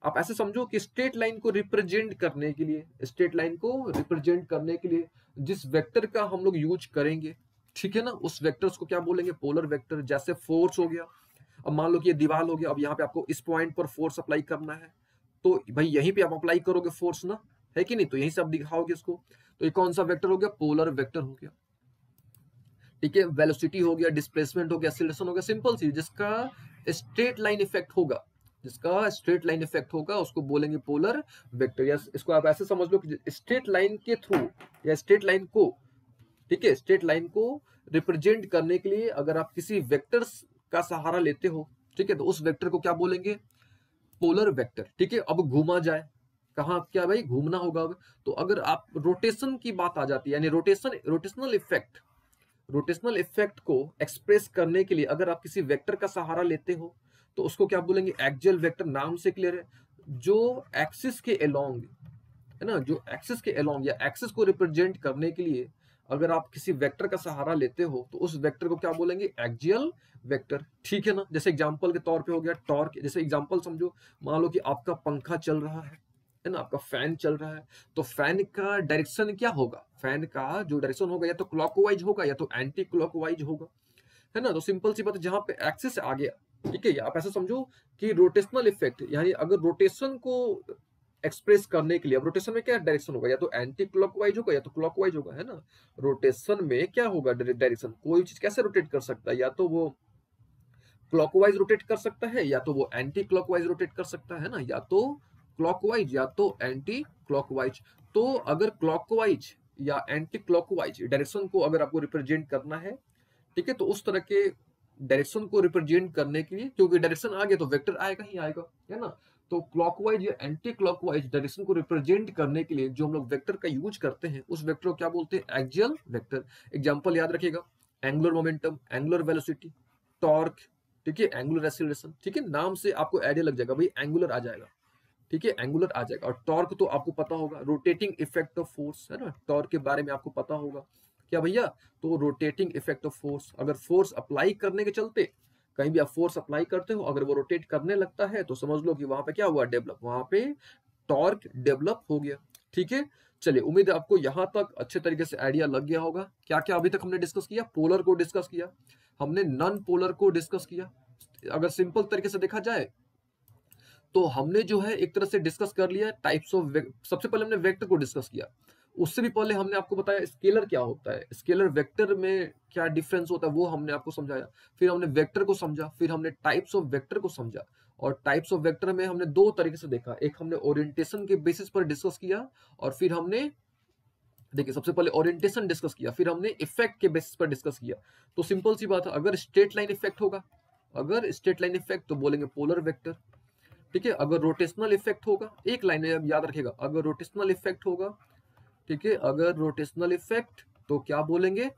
आप ऐसे समझो कि स्ट्रेट लाइन को रिप्रेजेंट करने के लिए, स्ट्रेट लाइन को रिप्रेजेंट करने के लिए जिस वेक्टर का हम लोग यूज करेंगे, ठीक है ना, उस वेक्टर्स को क्या बोलेंगे, पोलर वेक्टर। जैसे फोर्स हो गया, अब मान लो कि ये दीवार हो गया, अब यहाँ पे आपको इस पॉइंट पर फोर्स अप्लाई करना है, तो भाई यहीं पे आप अप्लाई करोगे फोर्स ना, है कि नहीं, तो यहीं से आप दिखाओगे इसको। तो ये कौन सा वेक्टर हो गया, पोलर वेक्टर हो गया। ठीक है, वेलोसिटी हो गया, डिस्प्लेसमेंट हो गया, एक्सीलरेशन हो गया, सिंपल सी, जिसका स्ट्रेट लाइन इफेक्ट होगा, जिसका स्ट्रेट लाइन इफेक्ट होगा उसको बोलेंगे पोलर वेक्टर। या इसको आप ऐसे समझ लो कि स्ट्रेट लाइन के थ्रू, या स्ट्रेट लाइन को, ठीक है, स्ट्रेट लाइन को रिप्रेजेंट करने के लिए अगर आप किसी वेक्टर का सहारा लेते हो, ठीक है, तो उस वेक्टर को क्या बोलेंगे, पोलर वेक्टर। ठीक है, अब घूमा जाए, कहाँ क्या भाई, घूमना होगा अब। तो अगर आप रोटेशन की बात आ जाती है, यानी रोटेशनल इफेक्ट, रोटेशनल इफेक्ट को एक्सप्रेस करने के लिए अगर आप किसी वेक्टर का सहारा लेते हो, तो उसको क्या बोलेंगे, एक्सियल वेक्टर। नाम से क्लियर है, जो एक्सिस के अलोंग, है ना, जो एक्सिस के अलोंग या एक्सिस को रिप्रेजेंट करने के लिए अगर आप किसी वेक्टर का सहारा लेते हो, तो उस वेक्टर को क्या बोलेंगे, एक्सियल वेक्टर। ठीक है ना, जैसे एग्जांपल के तौर पे हो गया टॉर्क। जैसे एग्जांपल समझो, मान लो कि आपका पंखा चल रहा है ना, आपका फैन चल रहा है, तो फैन का डायरेक्शन क्या होगा, फैन का जो डायरेक्शन होगा, या तो क्लॉकवाइज होगा या तो एंटी क्लॉकवाइज होगा, है ना। तो सिंपल सी बात है, जहां पे एक्सिस आ गया, ठीक है, आप ऐसा समझो कि रोटेशनल इफेक्ट, यानी अगर रोटेशन को एक्सप्रेस करने के लिए, अब रोटेशन में क्या डायरेक्शन होगा, या तो एंटी क्लॉकवाइज होगा या तो क्लॉकवाइज होगा, है ना। रोटेशन में क्या होगा डायरेक्शन, कोई चीज कैसे रोटेट कर सकता है, या तो वो क्लॉकवाइज रोटेट कर सकता है, या तो वो एंटी क्लॉकवाइज रोटेट कर सकता है ना, या तो क्लॉकवाइज या तो एंटी क्लॉकवाइज। तो अगर क्लॉकवाइज या एंटी क्लॉकवाइज डायरेक्शन को अगर आपको रिप्रेजेंट करना है, ठीक है, तो उस तरह के डायरेक्शन को रिप्रेजेंट करने के लिए, क्योंकि डायरेक्शन आ गया तो वेक्टर आएगा ही आएगा, है ना। तो क्लॉकवाइज या एंटी क्लॉकवाइज डायरेक्शन को रिप्रेजेंट करने के लिए जो हम लोग वेक्टर का यूज करते हैं, उस वेक्टर को क्या बोलते हैं, एक्सियल वेक्टर। एग्जांपल याद रखिएगा, angular momentum, angular velocity, torque, ठीक है, एंगुलर एक्सीलरेशन। ठीक है, नाम से आपको आइडिया लग जाएगा भाई, एंगुलर आ जाएगा, ठीक है, एंगुलर आ जाएगा। और टॉर्क तो आपको पता होगा, रोटेटिंग इफेक्ट ऑफ फोर्स, है ना, टॉर्क के बारे में आपको पता होगा क्या भैया। तो रोटेटिंग इफेक्ट ऑफ फोर्स, अगर फोर्स अप्लाई करने के चलते कहीं भी आप फोर्स अप्लाई करते हो, अगर वो रोटेट करने लगता है, तो समझ लो कि वहां पे क्या हुआ, डेवलप, वहां पे टॉर्क डेवलप हो गया। ठीक है, चलिए, उम्मीद है आपको यहां तक अच्छे तरीके से आइडिया लग गया होगा। क्या क्या अभी तक हमने डिस्कस किया, पोलर को डिस्कस किया, हमने नॉन पोलर को डिस्कस किया। अगर सिंपल तरीके से देखा जाए, तो हमने जो है एक तरह से डिस्कस कर लिया टाइप्स ऑफ, सबसे पहले हमने वेक्टर को डिस्कस किया, उससे भी पहले हमने आपको बताया स्केलर क्या होता है, स्केलर वेक्टर में क्या डिफरेंस होता है वो हमने आपको समझाया। फिर हमने वेक्टर को समझा, फिर हमने टाइप्स ऑफ वेक्टर को समझा। और टाइप्स ऑफ वेक्टर में हमने दो तरीके से देखा, एक हमने ओरिएंटेशन के बेसिस पर डिस्कस किया, और फिर हमने, देखिए, सबसे पहले ओरिएंटेशन डिस्कस किया, फिर हमने इफेक्ट के बेसिस पर डिस्कस किया। तो सिंपल सी बात है, अगर स्ट्रेट लाइन इफेक्ट होगा, अगर स्ट्रेट लाइन इफेक्ट तो बोलेंगे पोलर वेक्टर, ठीक है। अगर रोटेशनल इफेक्ट होगा, एक लाइन में याद रखेगा, अगर रोटेशनल इफेक्ट होगा, ठीक है, अगर रोटेशनल इफेक्ट तो क्या बोलेंगे,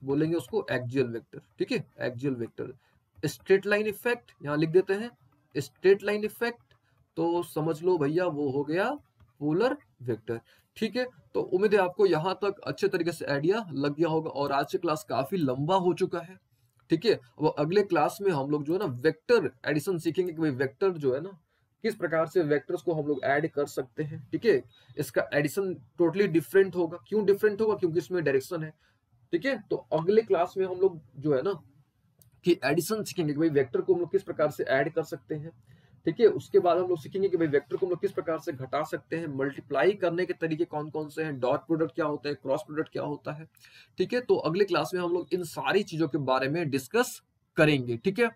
बोलेंगे उसको एक्सियल वेक्टर, ठीक है, axial vector. Straight line effect यहां लिख देते हैं, स्ट्रेट लाइन इफेक्ट तो समझ लो भैया वो हो गया पोलर वेक्टर। ठीक है, तो उम्मीद है आपको यहां तक अच्छे तरीके से आइडिया लग गया होगा। और आज से क्लास काफी लंबा हो चुका है, ठीक है। अब अगले क्लास में हम लोग जो है ना वेक्टर एडिशन सीखेंगे, कि भाई वेक्टर जो है ना, किस प्रकार से वेक्टर्स को हम लोग ऐड कर सकते हैं, ठीक है। इसका एडिशन टोटली डिफरेंट होगा, क्यों डिफरेंट होगा, क्योंकि इसमें डायरेक्शन है, ठीक है। तो अगले क्लास में हम लोग जो है ना कि एडिशन सीखेंगे कि भाई वेक्टर को हम लोग किस प्रकार से ऐड कर सकते हैं। ठीक है, उसके बाद हम लोग सीखेंगे कि भाई वेक्टर को हम लोग किस प्रकार से घटा सकते हैं, मल्टीप्लाई करने के तरीके कौन कौन से हैं, डॉट प्रोडक्ट क्या होता है, क्रॉस प्रोडक्ट क्या होता है। ठीक है, तो अगले क्लास में हम लोग इन सारी चीजों के बारे में डिस्कस करेंगे। ठीक है।